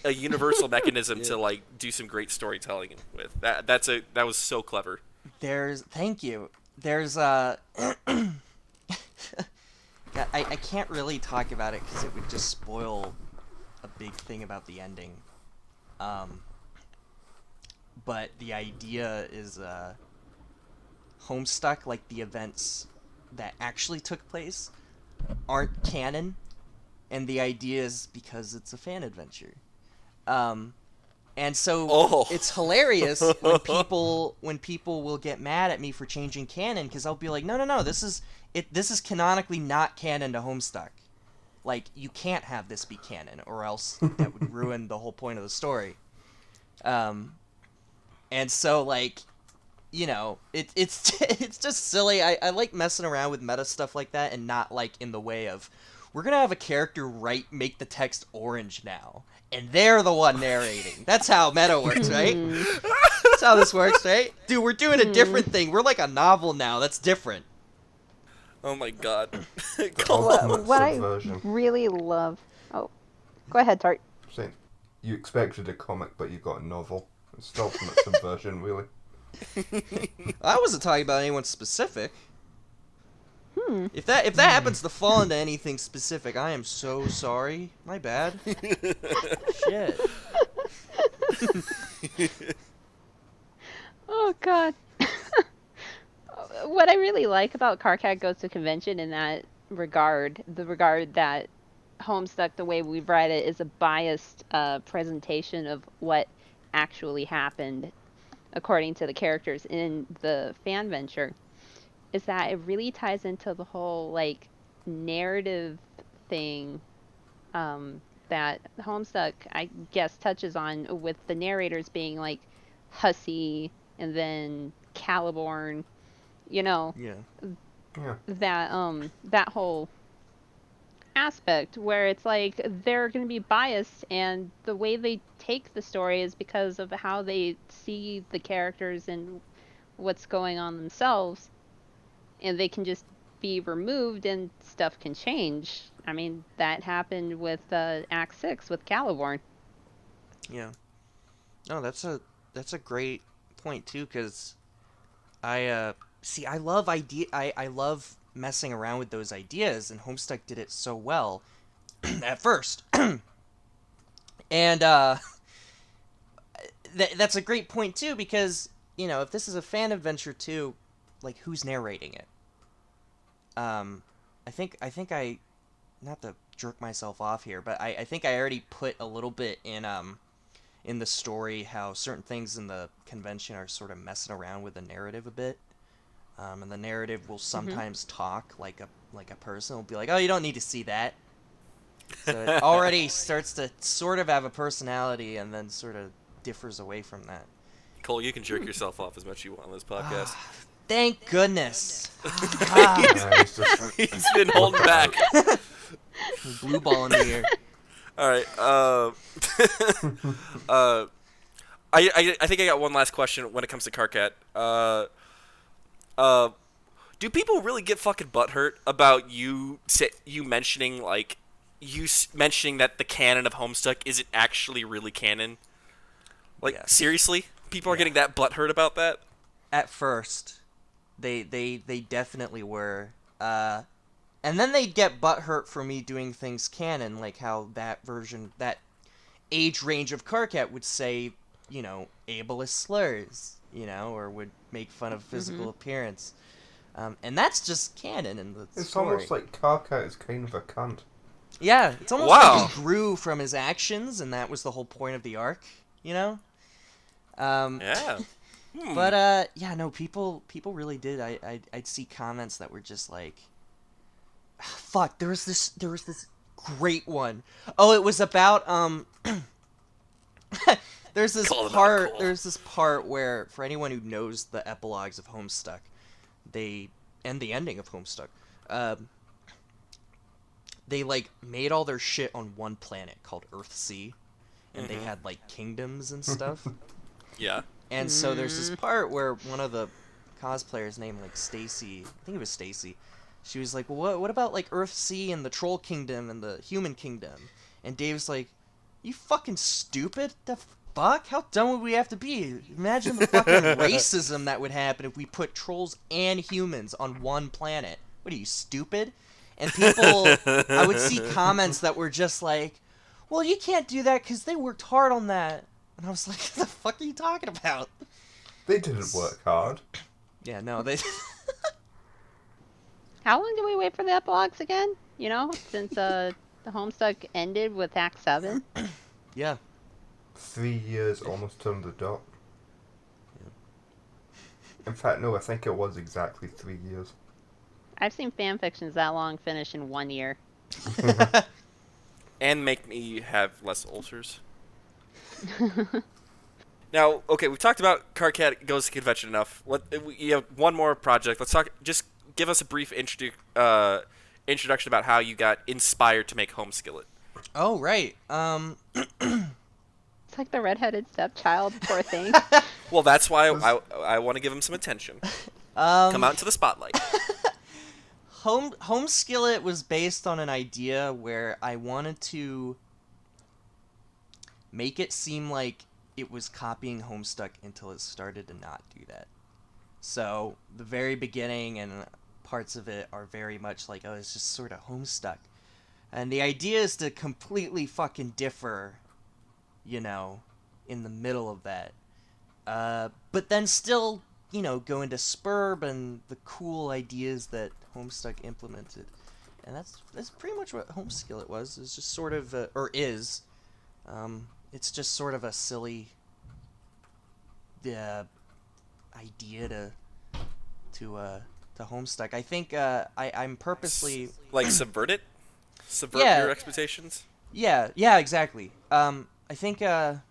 a universal mechanism to like do some great storytelling with. That was so clever. Thank you. There's I can't really talk about it because it would just spoil a big thing about the ending. But the idea is Homestuck, like the events that actually took place, aren't canon, and the idea is because it's a fan adventure. And so it's hilarious when people will get mad at me for changing canon because I'll be like, no, this is canonically not canon to Homestuck. Like, you can't have this be canon, or else that would ruin the whole point of the story. And so, like, you know, it's just silly. I like messing around with meta stuff like that, and not, like, in the way of, we're gonna have a character make the text orange now, and they're the one narrating. That's how meta works, right? That's how this works, right? Dude, we're doing a different thing. We're like a novel now. That's different. Oh my god. What I really love... Oh, go ahead, Tart. Saying, you expected a comic, but you got a novel. It's the ultimate subversion, really. I wasn't talking about anyone specific. If that happens to fall into anything specific, I am so sorry. My bad. Shit. Oh god. What I really like about Karkat Goes to Convention in that regard, the regard that Homestuck, the way we've read it, is a biased presentation of what actually happened according to the characters in the fan venture, is that it really ties into the whole like narrative thing that Homestuck, I guess, touches on, with the narrators being like Hussey and then Caliborn, you know. Yeah. That whole aspect where it's like they're going to be biased, and the way they take the story is because of how they see the characters and what's going on themselves, and they can just be removed and stuff can change. I mean, that happened with Act 6 with Caliborn. Yeah. No, that's a great point too, because I love I love messing around with those ideas, and Homestuck did it so well at first. And that's a great point too, because, you know, if this is a fan adventure too, like, who's narrating it? I think I, not to jerk myself off here, but I think I already put a little bit in the story how certain things in the convention are sort of messing around with the narrative a bit. And the narrative will sometimes talk like a person. Will be like, oh, you don't need to see that. So it already starts to sort of have a personality, and then sort of differs away from that. Cole, you can jerk yourself off as much as you want on this podcast. Thank goodness. He's been holding back. Blue ball in the air. All right. I think I got one last question when it comes to Karkat. Do people really get fucking butthurt about you mentioning, like, you mentioning that the canon of Homestuck isn't actually really canon. Like, Yes. seriously? People are Yeah. getting that butthurt about that? At first, they definitely were. And then they'd get butthurt for me doing things canon, like how that age range of Karkat would say, ableist slurs, or would make fun of physical appearance. And that's just canon in the It's story. almost like Karkat is kind of a cunt. Yeah, it's almost Wow. like he grew from his actions, and that was the whole point of the arc, Yeah. But yeah, no, people really did. I'd see comments that were just like, fuck. There was this great one. Oh, it was about There's this Call them out, part. Cole. There's this part where, for anyone who knows the epilogues of Homestuck, and the ending of Homestuck, they like made all their shit on one planet called Earthsea, and they had like kingdoms and stuff. Yeah. And so there's this part where one of the cosplayers named like Stacy, I think it was Stacy, she was like, well, what about like Earthsea and the Troll Kingdom and the Human Kingdom? And Dave's like, you fucking stupid? The fuck? How dumb would we have to be? Imagine the fucking racism that would happen if we put trolls and humans on one planet. What are you, stupid? And people, I would see comments that were just like, well, you can't do that because they worked hard on that. And I was like, what the fuck are you talking about? They didn't work hard. Yeah, no, they... How long did we wait for the epilogues again? Since the Homestuck ended with Act 7? yeah. 3 years almost on the dot. In fact, no, I think it was exactly 3 years. I've seen fan fictions that long finish in 1 year. And make me have less ulcers. Now, okay, we've talked about Karkat Goes to Convention enough. You have one more project. Let's talk. Just give us a brief introduction about how you got inspired to make Homeskillet. Oh, right. It's like the redheaded stepchild, poor thing. Well, that's why I want to give him some attention. Come out into the spotlight. Homeskillet was based on an idea where I wanted to make it seem like it was copying Homestuck until it started to not do that. So the very beginning and parts of it are very much like, oh, it's just sort of Homestuck. And the idea is to completely fucking differ, in the middle of that. But then still, go into Spurb and the cool ideas that Homestuck implemented. And that's pretty much what Homeskillet was. It's just sort of, or is. It's just sort of a silly idea to Homestuck. I think I'm purposely Subvert it? Subvert Yeah. your expectations? yeah exactly. I think I've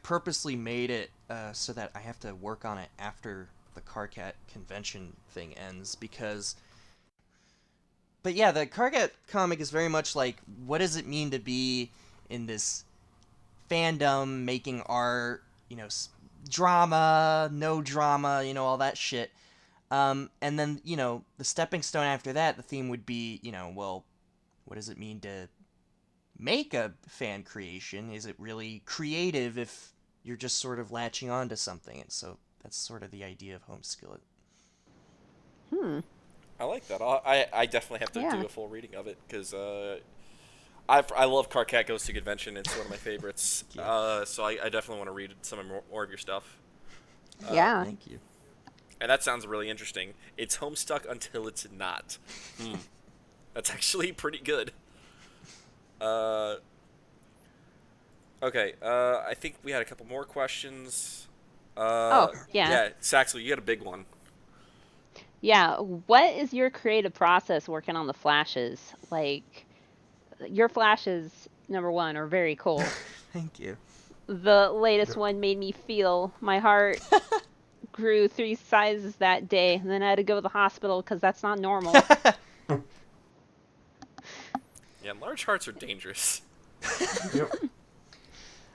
purposely made it so that I have to work on it after the Karkat convention thing ends because. But yeah, the Karkat comic is very much like, what does it mean to be in this fandom, making art, drama, no drama, all that shit. And then, the stepping stone after that, the theme would be, well, what does it mean to make a fan creation? Is it really creative if you're just sort of latching on to something? And so that's sort of the idea of Homeskillet. I like that. I definitely have to Yeah. do a full reading of it because I love Karkat Goes to Convention. It's one of my favorites. So I definitely want to read some more of your stuff. Yeah. Thank you. And that sounds really interesting. It's Homestuck until it's not. That's actually pretty good. Okay, I think we had a couple more questions. Yeah. Yeah, Sahxyel, you got a big one. Yeah. What is your creative process working on the flashes? Like, your flashes, number one, are very cool. Thank you. The latest one made me feel my heart grew 3 sizes that day, and then I had to go to the hospital because that's not normal. Yeah, large hearts are dangerous. Yep.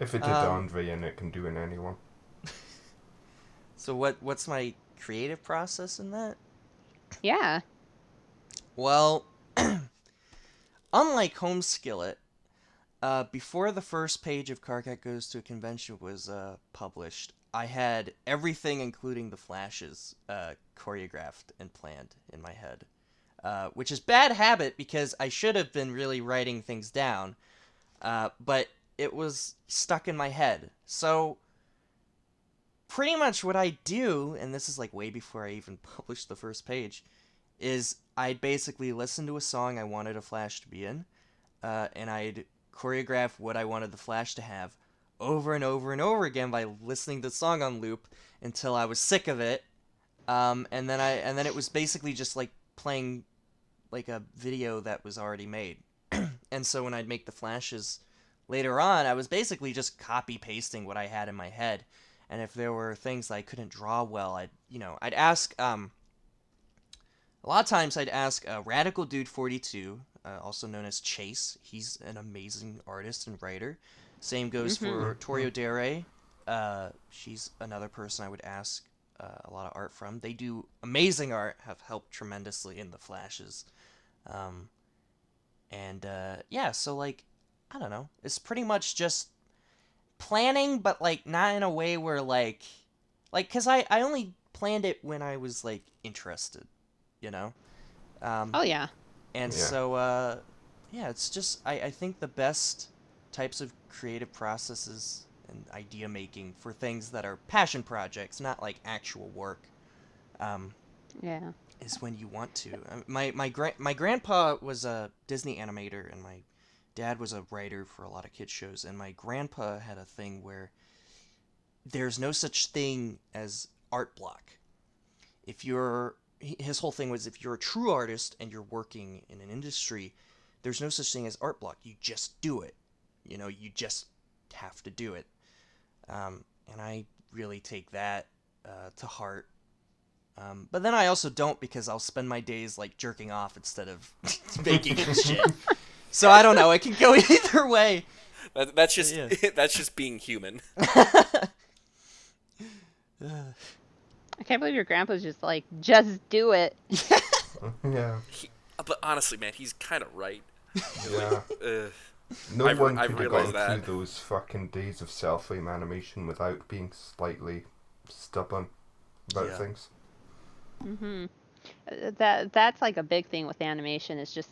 If it did to Andre, and it can do in anyone. So what's my creative process in that? Yeah. Well, unlike Homeskillet, before the first page of Karkat Goes to a Convention was published, I had everything, including the flashes, choreographed and planned in my head. Which is bad habit because I should have been really writing things down, but it was stuck in my head. So pretty much what I do, and this is like way before I even published the first page, is I'd basically listen to a song I wanted a flash to be in, and I'd choreograph what I wanted the flash to have over and over and over again by listening to the song on loop until I was sick of it. And then it was basically just like playing like a video that was already made. And so when I'd make the flashes later on, I was basically just copy pasting what I had in my head. And if there were things that I couldn't draw well, I'd ask a lot of times I'd ask Radical Dude 42, also known as Chase. He's an amazing artist and writer. Same goes for Torio Dere. She's another person I would ask a lot of art from. They do amazing art, have helped tremendously in the flashes. Yeah, so like, I don't know. It's pretty much just planning, but like not in a way where because I only planned it when I was like interested, you know? Oh yeah. And Yeah. so, yeah, it's just, I think the best types of creative processes and idea making for things that are passion projects, not like actual work, Yeah. is when you want to. My grandpa was a Disney animator, and my dad was a writer for a lot of kids shows, and my grandpa had a thing where there's no such thing as art block. His whole thing was, if you're a true artist and you're working in an industry, there's no such thing as art block. You just do it. You just have to do it. And I really take that to heart. But then I also don't, because I'll spend my days like jerking off instead of making shit. So I don't know. It can go either way. That's just Yeah. that's just being human. I can't believe your grandpa's just like, just do it. Yeah. But honestly, man, he's kind of right. Yeah. Uh, No I've- one I've could have realized gotten that. through those fucking days of self-frame animation without being slightly stubborn about Yeah. things. That's like a big thing with animation, is just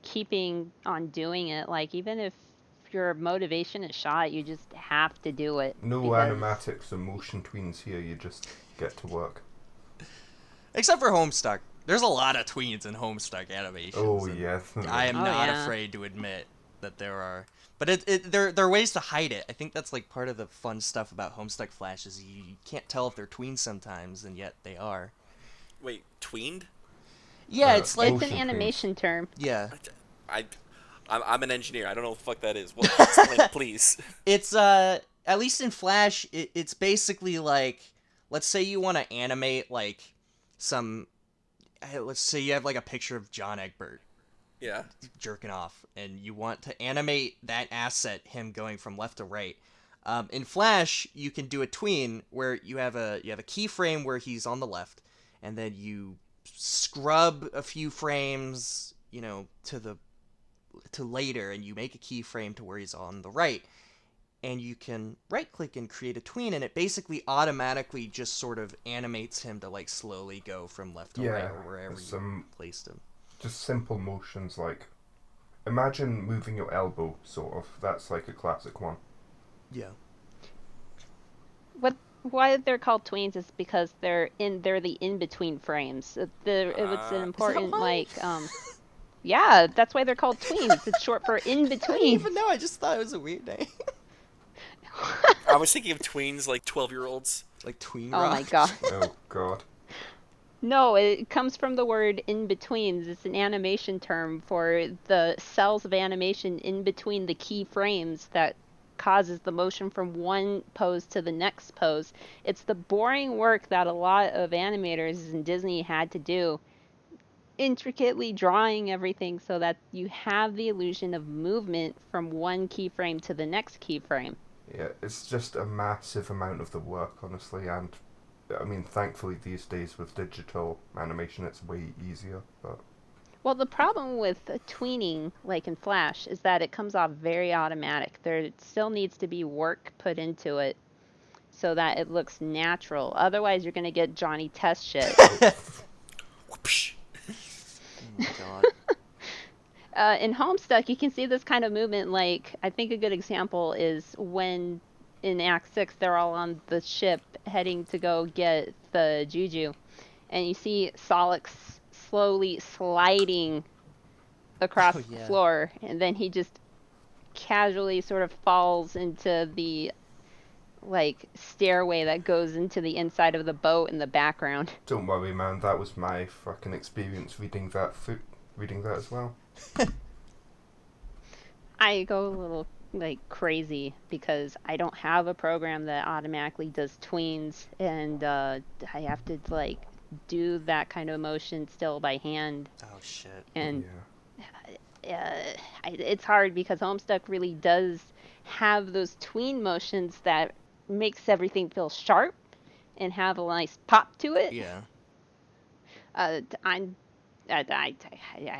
keeping on doing it. Like, even if your motivation is shot, you just have to do it. No because- animatics or motion tweens here, you just get to work. Except for Homestuck. There's a lot of tweens in Homestuck animations. Oh, and yeah. I am Oh, not yeah. afraid to admit that there are. But there are ways to hide it. I think that's like part of the fun stuff about Homestuck flashes. You can't tell if they're tweens sometimes, and yet they are. wait, tweened? Yeah, Uh, it's like It's an Motion animation term. yeah. I'm an engineer. I don't know what the fuck that is. Well, explain it, please. It's at least in Flash, it's basically like, let's say you want to animate like let's say you have like a picture of John Egbert Yeah. jerking off, and you want to animate that asset, him going from left to right. In Flash, you can do a tween where you have a keyframe where he's on the left, and then you scrub a few frames, to later, and you make a keyframe to where he's on the right, and you can right click and create a tween, and it basically automatically just sort of animates him to like slowly go from left to right, Yeah, or wherever you some placed him. just simple motions like, imagine moving your elbow, sort of. That's like a classic one. Yeah. Why they're called tweens is because they're the in between frames. It's an important why? yeah, that's why they're called tweens. It's short for in I didn't between. even know. I just thought it was a weird name. I was thinking of tweens like 12-year-olds. Like tween Oh rock. my god. Oh, God. No, it comes from the word in betweens. It's an animation term for the cells of animation in between the key frames that causes the motion from one pose to the next pose. It's the boring work that a lot of animators in Disney had to do, intricately drawing everything so that you have the illusion of movement from one keyframe to the next keyframe. Yeah, it's just a massive amount of the work, honestly, and I mean, thankfully these days with digital animation it's way easier, but Well, the problem with tweening, like in Flash, is that it comes off very automatic. There still needs to be work put into it so that it looks natural. Otherwise, you're going to get Johnny Test shit. Whoopsh. Oh my god. In Homestuck, you can see this kind of movement. Like, I think a good example is when in Act 6, they're all on the ship heading to go get the Juju. And you see Solix slowly sliding across Oh, the yeah. floor. And then he just casually sort of falls into the, like, stairway that goes into the inside of the boat in the background. Don't worry, man. That was my fucking experience reading that as well. I go a little like crazy because I don't have a program that automatically does tweens, and I have to like do that kind of motion still by hand, Oh shit. and Yeah. it's hard because Homestuck really does have those tween motions that makes everything feel sharp and have a nice pop to it. Yeah. I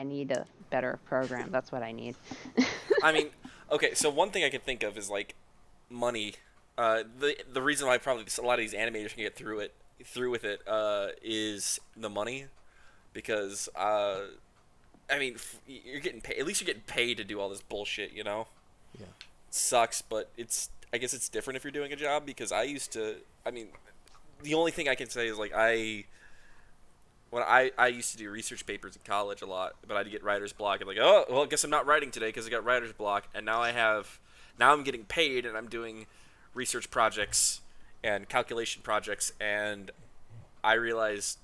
need a better program. That's what I need. I mean, okay, so one thing I can think of is like money. The reason why probably a lot of these animators can get through with it is the money, because I mean you're getting paid. At least you're getting paid to do all this bullshit, you know. Yeah. Sucks, but I guess it's different if you're doing a job, because I mean, the only thing I can say is like when I used to do research papers in college a lot, but I'd get writer's block and like, oh, well, I guess I'm not writing today because I got writer's block, and now I'm getting paid and I'm doing research projects and calculation projects, and I realized,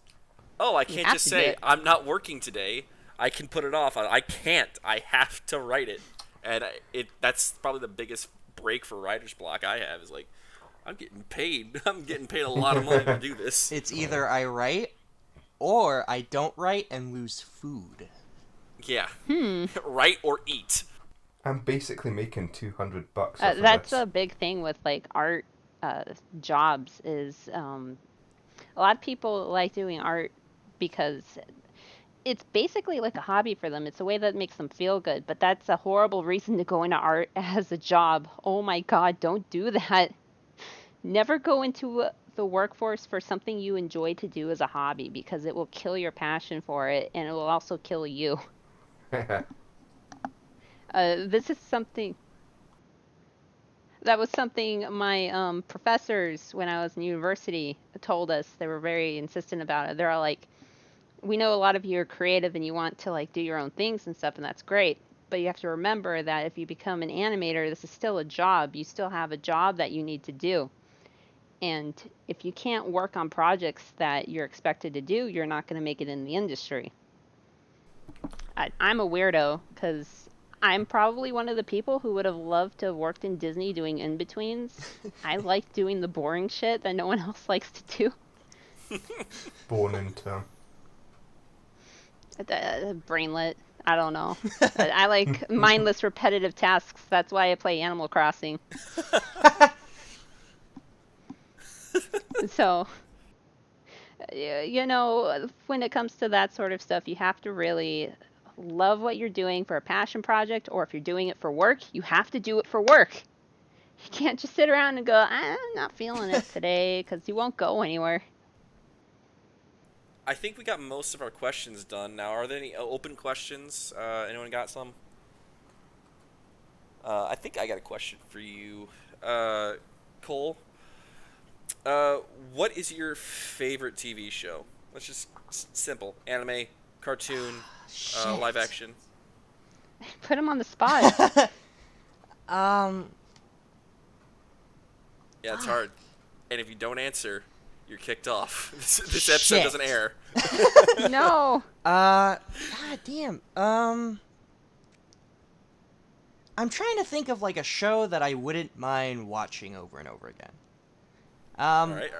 oh, I can't have just to say do it. I'm not working today. I can put it off. I can't. I have to write it, and that's probably the biggest break for writer's block I have is like, I'm getting paid. I'm getting paid a lot of money to do this. It's either I write or I don't write and lose food. Yeah. Write or eat. I'm basically making $200 off of That's this. a big thing with like art jobs is a lot of people like doing art because it's basically like a hobby for them. It's a way that makes them feel good, but that's a horrible reason to go into art as a job. Oh my god, don't do that. Never go into the workforce for something you enjoy to do as a hobby, because it will kill your passion for it and it will also kill you. This is something that was something my professors when I was in university told us. They were very insistent about it. They're all like, we know a lot of you are creative and you want to like do your own things and stuff, and that's great. But you have to remember that if you become an animator, this is still a job. You still have a job that you need to do. And if you can't work on projects that you're expected to do, you're not going to make it in the industry. I'm a weirdo because I'm probably one of the people who would have loved to have worked in Disney doing in-betweens. I like doing the boring shit that no one else likes to do. Born into. Brainlet. I don't know. I like mindless, repetitive tasks. That's why I play Animal Crossing. So, you know, when it comes to that sort of stuff, you have to really love what you're doing for a passion project, or if you're doing it for work, you have to do it for work. You can't just sit around and go, I'm not feeling it today, because you won't go anywhere. I think we got most of our questions done now. Are there any open questions? Anyone got some? I think I got a question for you, Cole. What is your favorite TV show? Let's just simple: anime, cartoon, live action. Put him on the spot. Yeah, it's hard. And if you don't answer, you're kicked off. This episode Shit. doesn't air. No. God damn. I'm trying to think of like a show that I wouldn't mind watching over and over again. All right.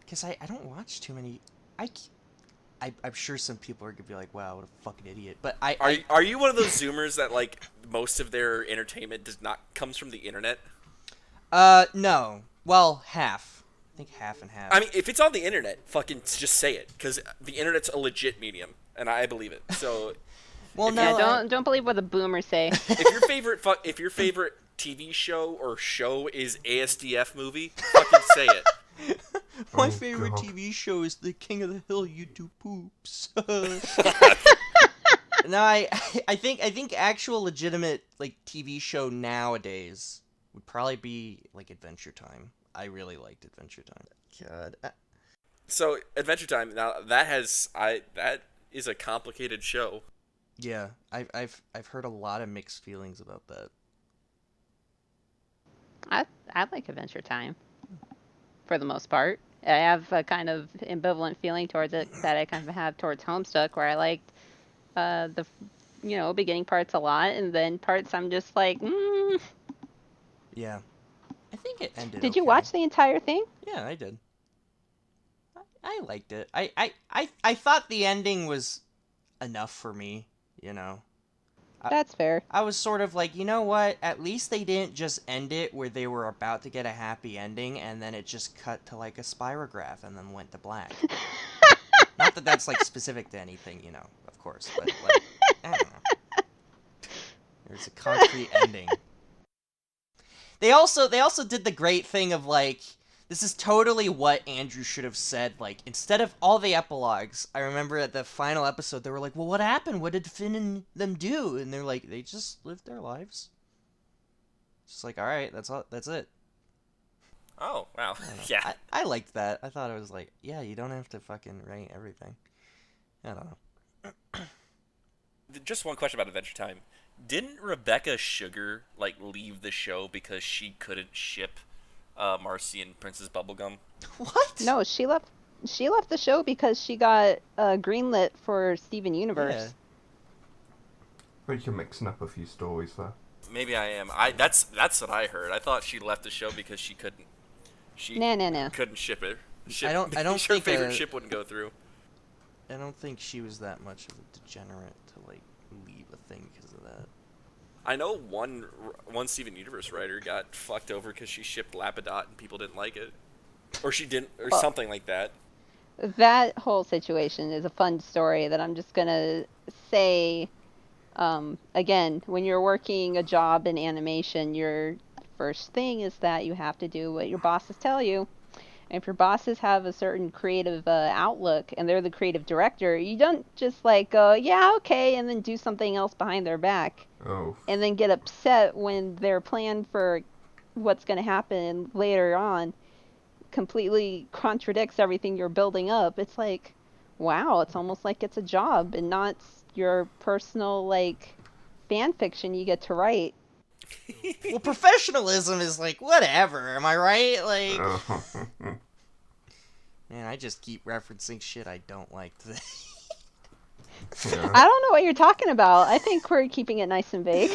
Because I don't watch too many. I'm sure some people are gonna be like, "Wow, what a fucking idiot!" But Are you one of those Zoomers that like most of their entertainment comes from the internet? No. Well, half. I think half and half. I mean, if it's on the internet, fucking just say it, because the internet's a legit medium, and I believe it. So, Well, If no, Yeah, I- don't believe what the boomers say. if your favorite TV show or show is ASDF movie, fucking say it. My Oh, favorite God. TV show is The King of the Hill. You do poops. No, I think actual legitimate like TV show nowadays would probably be like Adventure Time. I really liked Adventure Time. God. So Adventure Time now that is a complicated show. Yeah, I've heard a lot of mixed feelings about that. I like Adventure Time for the most part. I have a kind of ambivalent feeling towards it that I kind of have towards Homestuck, where I liked the beginning parts a lot, and then parts I'm just like, Yeah, I think it ended Did okay. you watch the entire thing? Yeah, I did. I liked it. I thought the ending was enough for me, you know. That's fair. I was sort of like, you know what? At least they didn't just end it where they were about to get a happy ending and then it just cut to like a spirograph and then went to black. Not that that's like specific to anything, you know, of course, but like, I don't know. There's a concrete ending. They also did the great thing of like, this is totally what Andrew should have said. Like, instead of all the epilogues, I remember at the final episode, they were like, well, what happened? What did Finn and them do? And they're like, they just lived their lives. Just like, all right, that's all. That's it. Oh wow, I don't know. yeah. I liked that. I thought it was like, yeah, you don't have to fucking write everything. I don't know. Just one question about Adventure Time. Didn't Rebecca Sugar like leave the show because she couldn't ship Marcy and Princess Bubblegum? What? No, she left. She left the show because she got greenlit for Steven Universe. Yeah. But you're mixing up a few stories there. Maybe I am. That's what I heard. I thought she left the show because she couldn't. She No. couldn't ship it. I don't her think favorite ship wouldn't go through. I don't think she was that much of a degenerate to like leave a thing because of that. I know one Steven Universe writer got fucked over because she shipped Lapidat and people didn't like it, or she didn't, or Well- something like that. That whole situation is a fun story that I'm just gonna say. Again, when you're working a job in animation, your first thing is that you have to do what your bosses tell you. And if your bosses have a certain creative outlook and they're the creative director, you don't just like go, yeah, okay, and then do something else behind their back. Oh. And then get upset when their plan for what's going to happen later on completely contradicts everything you're building up. It's like, wow, it's almost like it's a job and not your personal like fan fiction you get to write. Well, professionalism is like whatever. Am I right? Like, man, I just keep referencing shit I don't like today. Yeah. I don't know what you're talking about. I think we're keeping it nice and vague.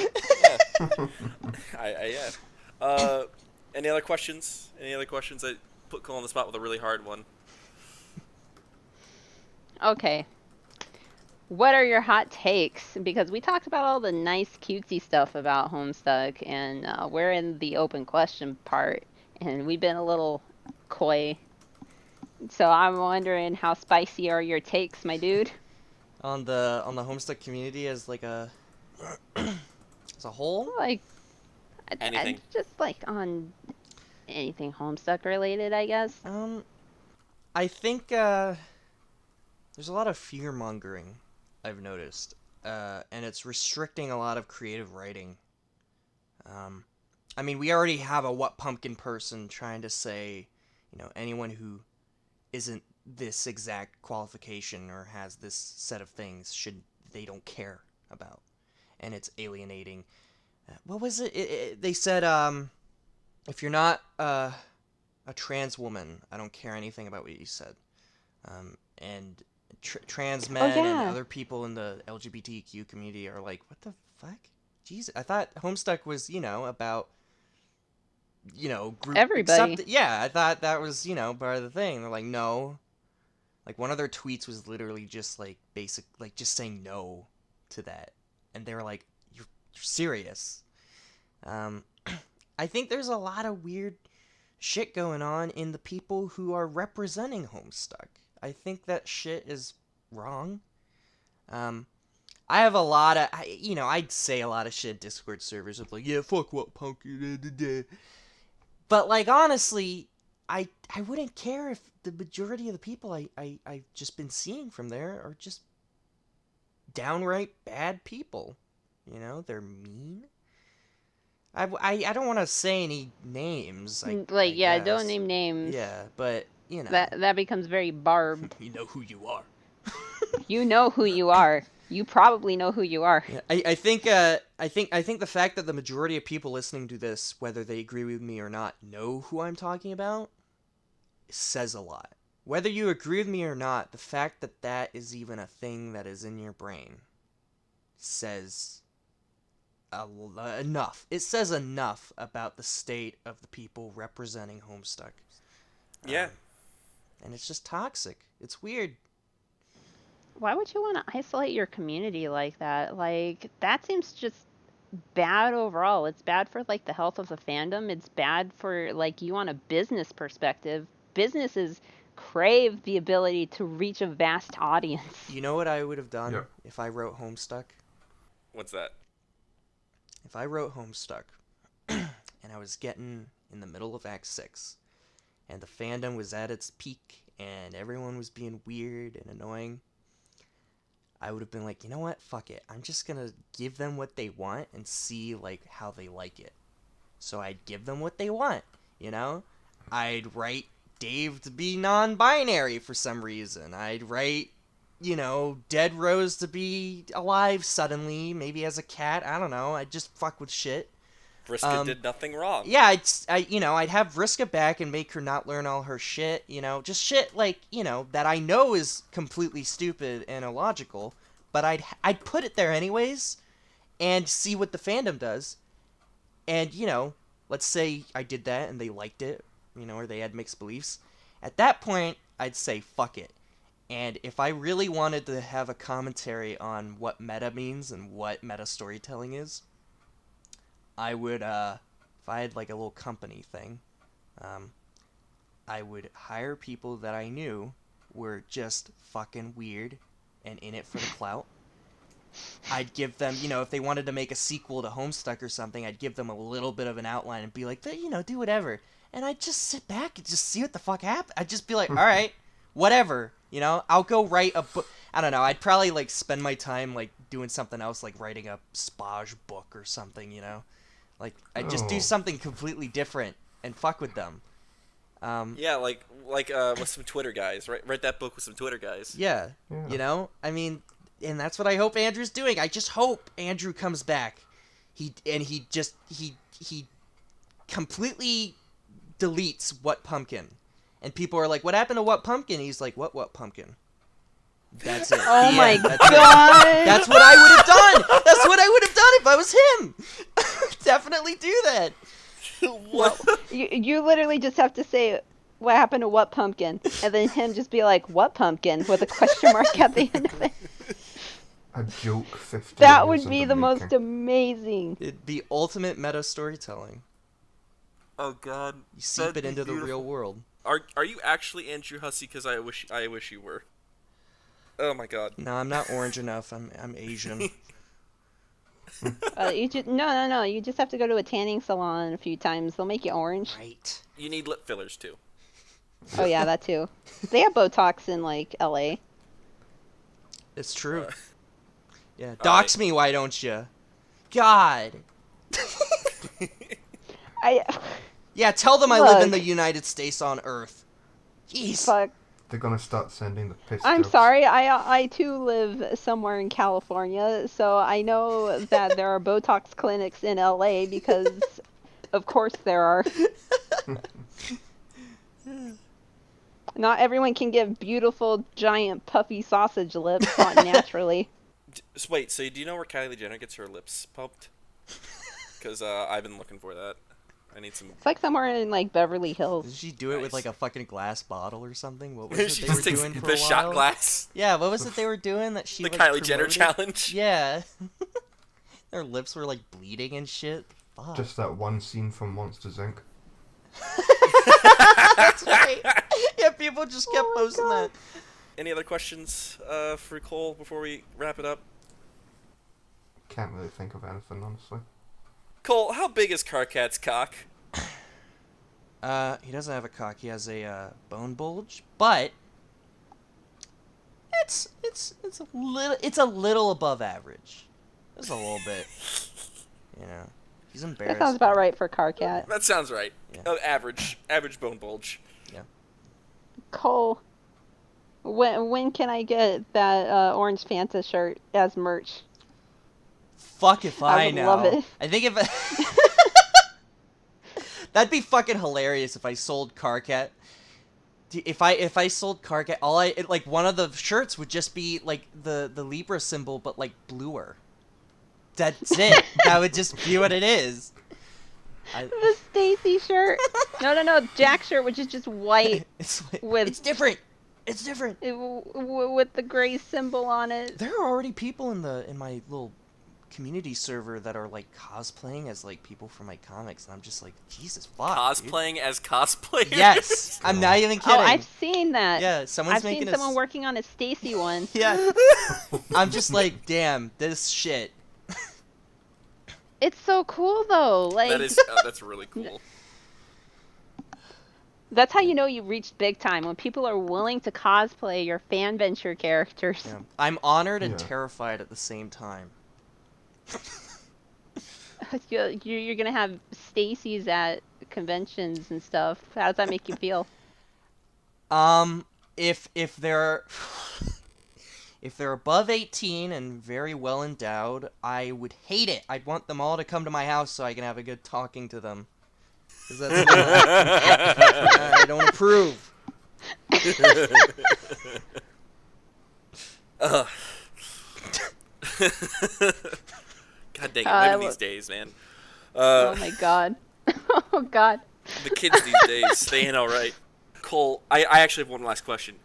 Yeah. Any other questions? Any other questions? I put Cole on the spot with a really hard one. Okay. What are your hot takes? Because we talked about all the nice cutesy stuff about Homestuck, and we're in the open question part, and we've been a little coy. So I'm wondering, how spicy are your takes, my dude? on the Homestuck community as like a as a whole. Like, Anything. just like on anything Homestuck related, I guess. I think there's a lot of fear mongering I've noticed, and it's restricting a lot of creative writing. I mean, we already have a what pumpkin person trying to say, you know, anyone who isn't this exact qualification or has this set of things they don't care about, and it's alienating. What was it? They said, if you're not a trans woman, I don't care anything about what you said. And trans men yeah. and other people in the LGBTQ community are like, what the fuck? Jesus, I thought Homestuck was, you know, about, you know, group Everybody. Yeah, I thought that was, you know, part of the thing. They're like, no. Like, one of their tweets was literally just like just saying no to that, and they were like, you're serious. I think there's a lot of weird shit going on in the people who are representing Homestuck. I think that shit is wrong. I have a lot of, I'd say a lot of shit in Discord servers of like, yeah, fuck what punk, but like honestly, I wouldn't care if the majority of the people I've just been seeing from there are just downright bad people. They're mean. I don't want to say any names. I yeah, guess. don't name names. Yeah, but that becomes very barbed. you know who you are. You know who you are. You probably know who you are. Yeah, I think the fact that the majority of people listening to this, whether they agree with me or not, know who I'm talking about, says a lot. Whether you agree with me or not, the fact that that is even a thing that is in your brain says enough. It says enough about the state of the people representing Homestuck. Yeah. And it's just toxic. It's weird. Why would you want to isolate your community like that? Like, that seems just bad overall. It's bad for, like, the health of the fandom. It's bad for, like, you on a business perspective. Businesses crave the ability to reach a vast audience. You know what I would have done if I wrote Homestuck? What's that? If I wrote Homestuck, and I was getting in the middle of Act 6, and the fandom was at its peak, and everyone was being weird and annoying, I would have been like, you know what? Fuck it. I'm just gonna give them what they want and see, like, how they like it. So I'd give them what they want, I'd write Dave to be non-binary for some reason. I'd write, Dead Rose to be alive suddenly, maybe as a cat. I don't know. I'd just fuck with shit. Vriska did nothing wrong. Yeah, I'd have Vriska back and make her not learn all her shit, just shit like, that I know is completely stupid and illogical, but I'd put it there anyways and see what the fandom does. And, let's say I did that and they liked it, or they had mixed beliefs. At that point, I'd say fuck it. And if I really wanted to have a commentary on what meta means and what meta storytelling is, I would, if I had like a little company thing, I would hire people that I knew were just fucking weird and in it for the clout. I'd give them, if they wanted to make a sequel to Homestuck or something, I'd give them a little bit of an outline and be like, do whatever. And I'd just sit back and just see what the fuck happens. I'd just be like, all right, whatever, I'll go write a book. I don't know, I'd probably like spend my time like doing something else, like writing a Spaj book or something, Like, I'd just do something completely different and fuck with them. Yeah, like with some Twitter guys. Write that book with some Twitter guys. Yeah, I mean, and that's what I hope Andrew's doing. I just hope Andrew comes back. He completely deletes What Pumpkin. And people are like, what happened to What Pumpkin? He's like, what Pumpkin? That's it. Oh my god! That's what I would have done. That's what I would have done if I was him. Definitely do that. What? You literally just have to say, what happened to What Pumpkin? And then him just be like, what pumpkin? With a question mark at the end of it. A joke 50 That years would in be the the most making. amazing. It'd be ultimate meta storytelling. Oh god. You seep it into the real world. Are you actually Andrew Hussey? Because I wish you were. Oh my god. No, I'm not orange enough. I'm Asian. No. You just have to go to a tanning salon a few times. They'll make you orange. Right. You need lip fillers too. Oh yeah, that too. They have Botox in like LA. It's true. Yeah. Dox me, why don't you? God. Yeah, tell them I live in the United States on Earth. Jeez. Fuck. They're gonna start sending the piss I'm jokes. sorry, I too live somewhere in California, so I know that there are Botox clinics in LA because, of course, there are. Not everyone can give beautiful, giant, puffy sausage lips, not naturally. Wait, so do you know where Kylie Jenner gets her lips pumped? Because I've been looking for that. I need some. It's like somewhere in like Beverly Hills. Did she do it with like a fucking glass bottle or something? What was it She they were just takes doing for the a while? shot glass. Yeah, what was it they were doing that she The like, Kylie Jenner promoted? challenge. Yeah. Their lips were like bleeding and shit. Fuck. Just that one scene from Monsters Inc. That's right. Yeah, people just kept posting that. Any other questions for Cole before we wrap it up? can't really think of anything, honestly. Cole, how big is Karkat's cock? He doesn't have a cock. He has a bone bulge, but it's a little above average. Just a little bit. You know, he's embarrassed. That sounds about right for Karkat. That sounds right. Yeah. Average bone bulge. Yeah. Cole, when can I get that orange Fanta shirt as merch? Fuck if I would know. love it. I think if that'd be fucking hilarious if I sold Karkat. If I sold Karkat, like one of the shirts would just be like the Libra symbol, but like bluer. That's it. That would just be what it is. The Stacy shirt. No. Jack's shirt, which is just white It's with different. It's different. with the gray symbol on it. There are already people in my little community server that are like cosplaying as like people from my comics, and I'm just like, Jesus fuck. Cosplaying as cosplayers? Dude. Yes, I'm not even kidding. Oh, I've seen that. Yeah, someone's I've making seen someone working on a Stacy one. Yeah, I'm just like, damn, this shit. It's so cool though. Like that's really cool. that's how you know you've reached big time, when people are willing to cosplay your fan venture characters. Yeah. I'm honored and Yeah. terrified at the same time. You're gonna have Stacy's at conventions and stuff. How does that make you feel? If they're if they're above 18 and very well endowed, I would hate it. I'd want them all to come to my house so I can have a good talking to them. 'Cause that's I don't approve. God dang it, living these days, man. Oh my god. Oh god. The kids these days, they ain't alright. Cole, I actually have one last question.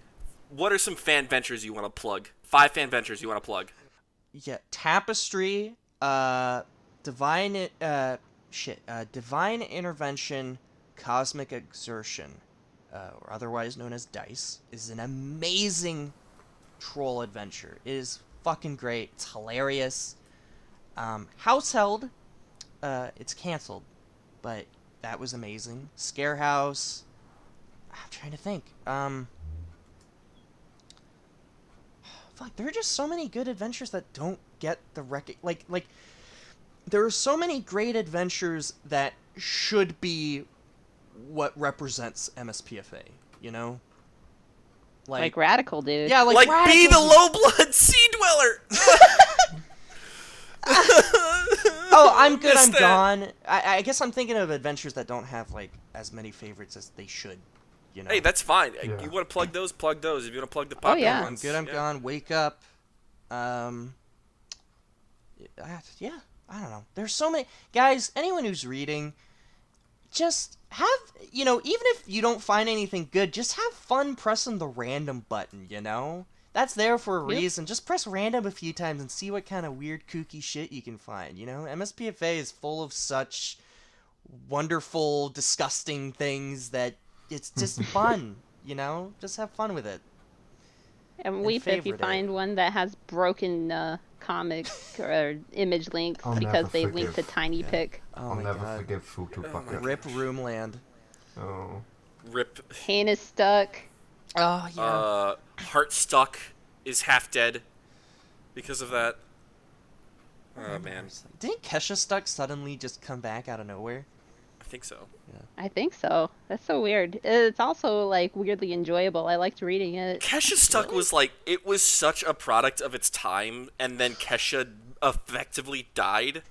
What are some fan ventures you want to plug? 5 fan ventures you want to plug? Yeah, Tapestry, Divine Intervention, Cosmic Exertion, or otherwise known as DICE, is an amazing troll adventure. It is fucking great. It's hilarious. Househeld, it's canceled, but that was amazing. Scarehouse, I'm trying to think. Fuck, there are just so many good adventures that don't get the like there are so many great adventures that should be what represents MSPFA, you know? Like Radical, dude. Yeah, Like Radical. be the low blood sea dweller. Oh, I'm good, Missed I'm that. gone. I guess I'm thinking of adventures that don't have like as many favorites as they should, you know? Hey, that's fine. Yeah. You want to plug those? Plug those. If you want to plug the popular yeah. I'm ones. good, I'm yeah. gone. Wake up. Yeah, I don't know. There's so many guys. Anyone who's reading, just have, you know, even if you don't find anything good, just have fun pressing the random button. You know, that's there for a Yep. reason. Just press random a few times and see what kind of weird, kooky shit you can find. You know, MSPFA is full of such wonderful, disgusting things that it's just fun. You know, just have fun with it. And weep if you favorite it. find one that has broken comic or image links I'll because never they linked to forgive. TinyPic. Oh I'll my never god. forgive Photo Bucket. Rip Roomland. Oh. Rip. Kane is stuck. Oh yeah. Heartstuck is half dead because of that. Oh man, Didn't Kesha Stuck suddenly just come back out of nowhere? I think so. I think so. That's so weird. It's also like weirdly enjoyable. I liked reading it. Kesha Stuck was like, it was such a product of its time, and then Kesha effectively died,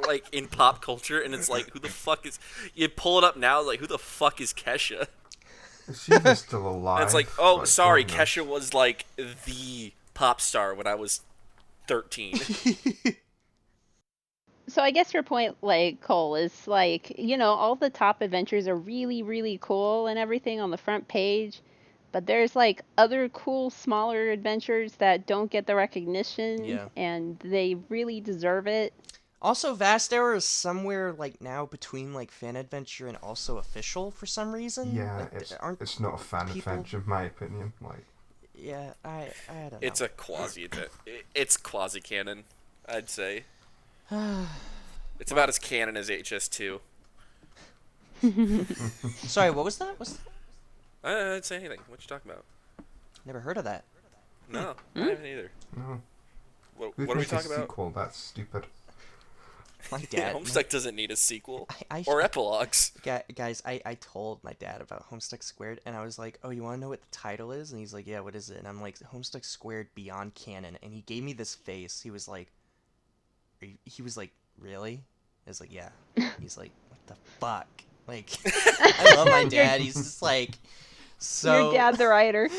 like, in pop culture, and it's like, who the fuck is... You pull it up now, like, who the fuck is Kesha? Is she even still alive? And it's like, oh, Like, sorry, God knows. Kesha was, like, the pop star when I was 13. So I guess your point, like, Cole, is like, you know, all the top adventures are really, really cool and everything on the front page, but there's like other cool, smaller adventures that don't get the recognition, Yeah. and they really deserve it. Also, Vast Era is somewhere like now between like fan adventure and also official for some reason. Yeah, Like, it's not a fan people- adventure, in my opinion. Like, Yeah, I don't know. It's a it's quasi canon, I'd say. It's about as canon as HS2. Sorry, what was that? I didn't say anything. What you talking about? Never heard of that. No, I haven't either. No. What Who'd are we make a talking about? sequel? That's stupid. My dad. Homestuck doesn't need a sequel I or epilogues. Guys, I told my dad about Homestuck Squared, and I was like, "Oh, you want to know what the title is?" And he's like, "Yeah, what is it?" And I'm like, "Homestuck Squared Beyond Canon." And he gave me this face. He was like, "Really?" I was like, "Yeah." He's like, "What the fuck?" Like, I love my dad. He's just like, so. Your dad, the writer.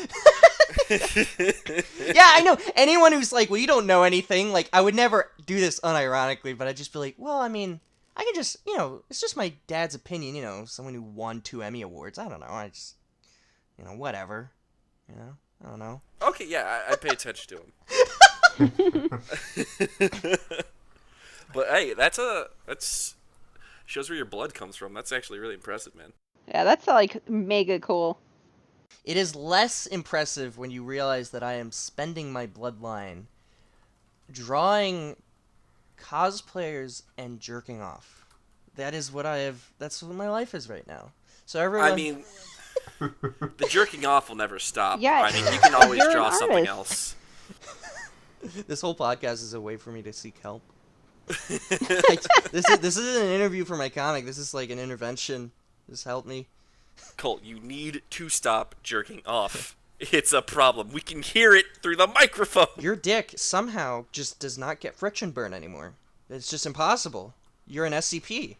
Yeah, I know. Anyone who's like, well, you don't know anything, like, I would never do this unironically, but I'd just be like, well, I mean, I can just, it's just my dad's opinion, someone who won 2 Emmy Awards. I don't know. I just, whatever. I don't know. Okay, yeah, I pay attention to him. But hey, that's shows where your blood comes from. That's actually really impressive, man. Yeah, that's like mega cool. It is less impressive when you realize that I am spending my bloodline drawing cosplayers and jerking off. That's what my life is right now. So everyone... I mean, the jerking off will never stop. Yeah, I mean, you can always you're draw an something artist. else. This whole podcast is a way for me to seek help. This isn't an interview for my comic. This is like an intervention. Just help me. Colt, you need to stop jerking off. It's a problem. We can hear it through the microphone. Your dick somehow just does not get friction burn anymore. It's just impossible. You're an SCP.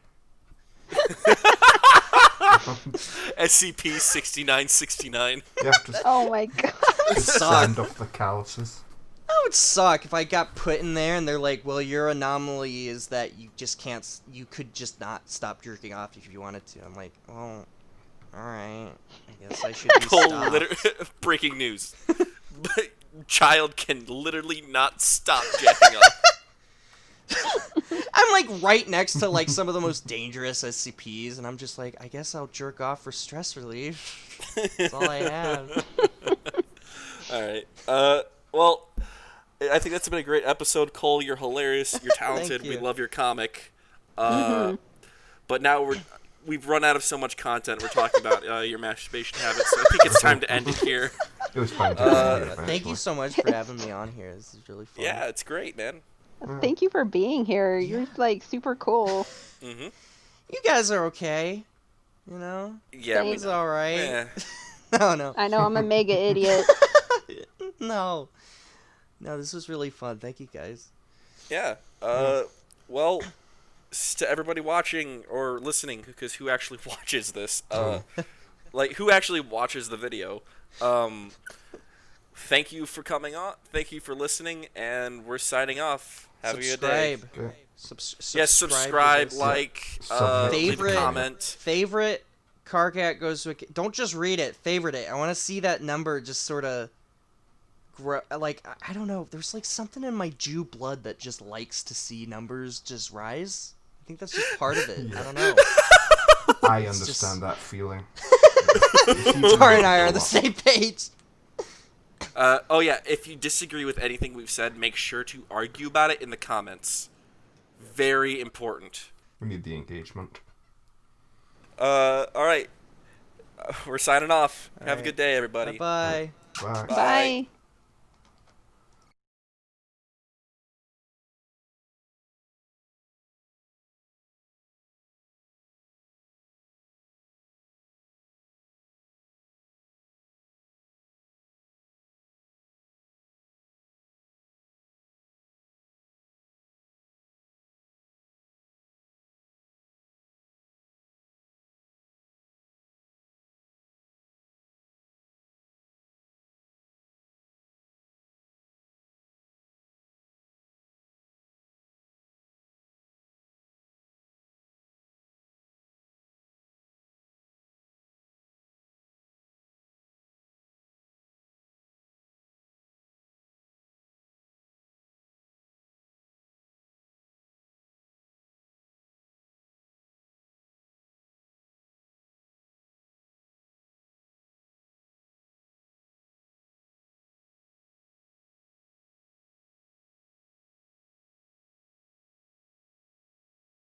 SCP-6969. You have to Oh my god. sand off the calluses. That would suck if I got put in there and they're like, well, your anomaly is that you could just not stop jerking off if you wanted to. I'm like, oh, alright. I guess I should be stopped. Breaking news. Child can literally not stop jacking off. I'm like right next to like some of the most dangerous SCPs, and I'm just like, I guess I'll jerk off for stress relief. That's all I have. Alright. Well, I think that's been a great episode, Cole. You're hilarious. You're talented. Thank We you. love your comic. But now we've run out of so much content. We're talking about your masturbation habits, so I think it's time to end it here. It was fun to Thank you so much for having me on here. This is really fun. Yeah, it's great, man. Thank you for being here. You're like super cool. Mm-hmm. You guys are okay. Yeah, It's alright. Yeah. No. I know I'm a mega idiot. No, this was really fun. Thank you, guys. Yeah. Well, to everybody watching or listening, because who actually watches this? Like, who actually watches the video? Thank you for coming on. Thank you for listening, and we're signing off. Have a good day. Okay. Yes, subscribe, like, leave a Favorite. comment. Favorite Karkat goes to don't just read it, favorite it. I want to see that number just sort of grow. Like, I don't know, there's like something in my Jew blood that just likes to see numbers just rise. I think that's just part of it. Yeah. I don't know. I It's understand just- that feeling. Tar and I are on the same page. Oh yeah, if you disagree with anything we've said, make sure to argue about it in the comments. Very important. We need the engagement. Alright. We're signing off. Have a Alright. good day, everybody. Bye-bye. Bye. Bye. Bye.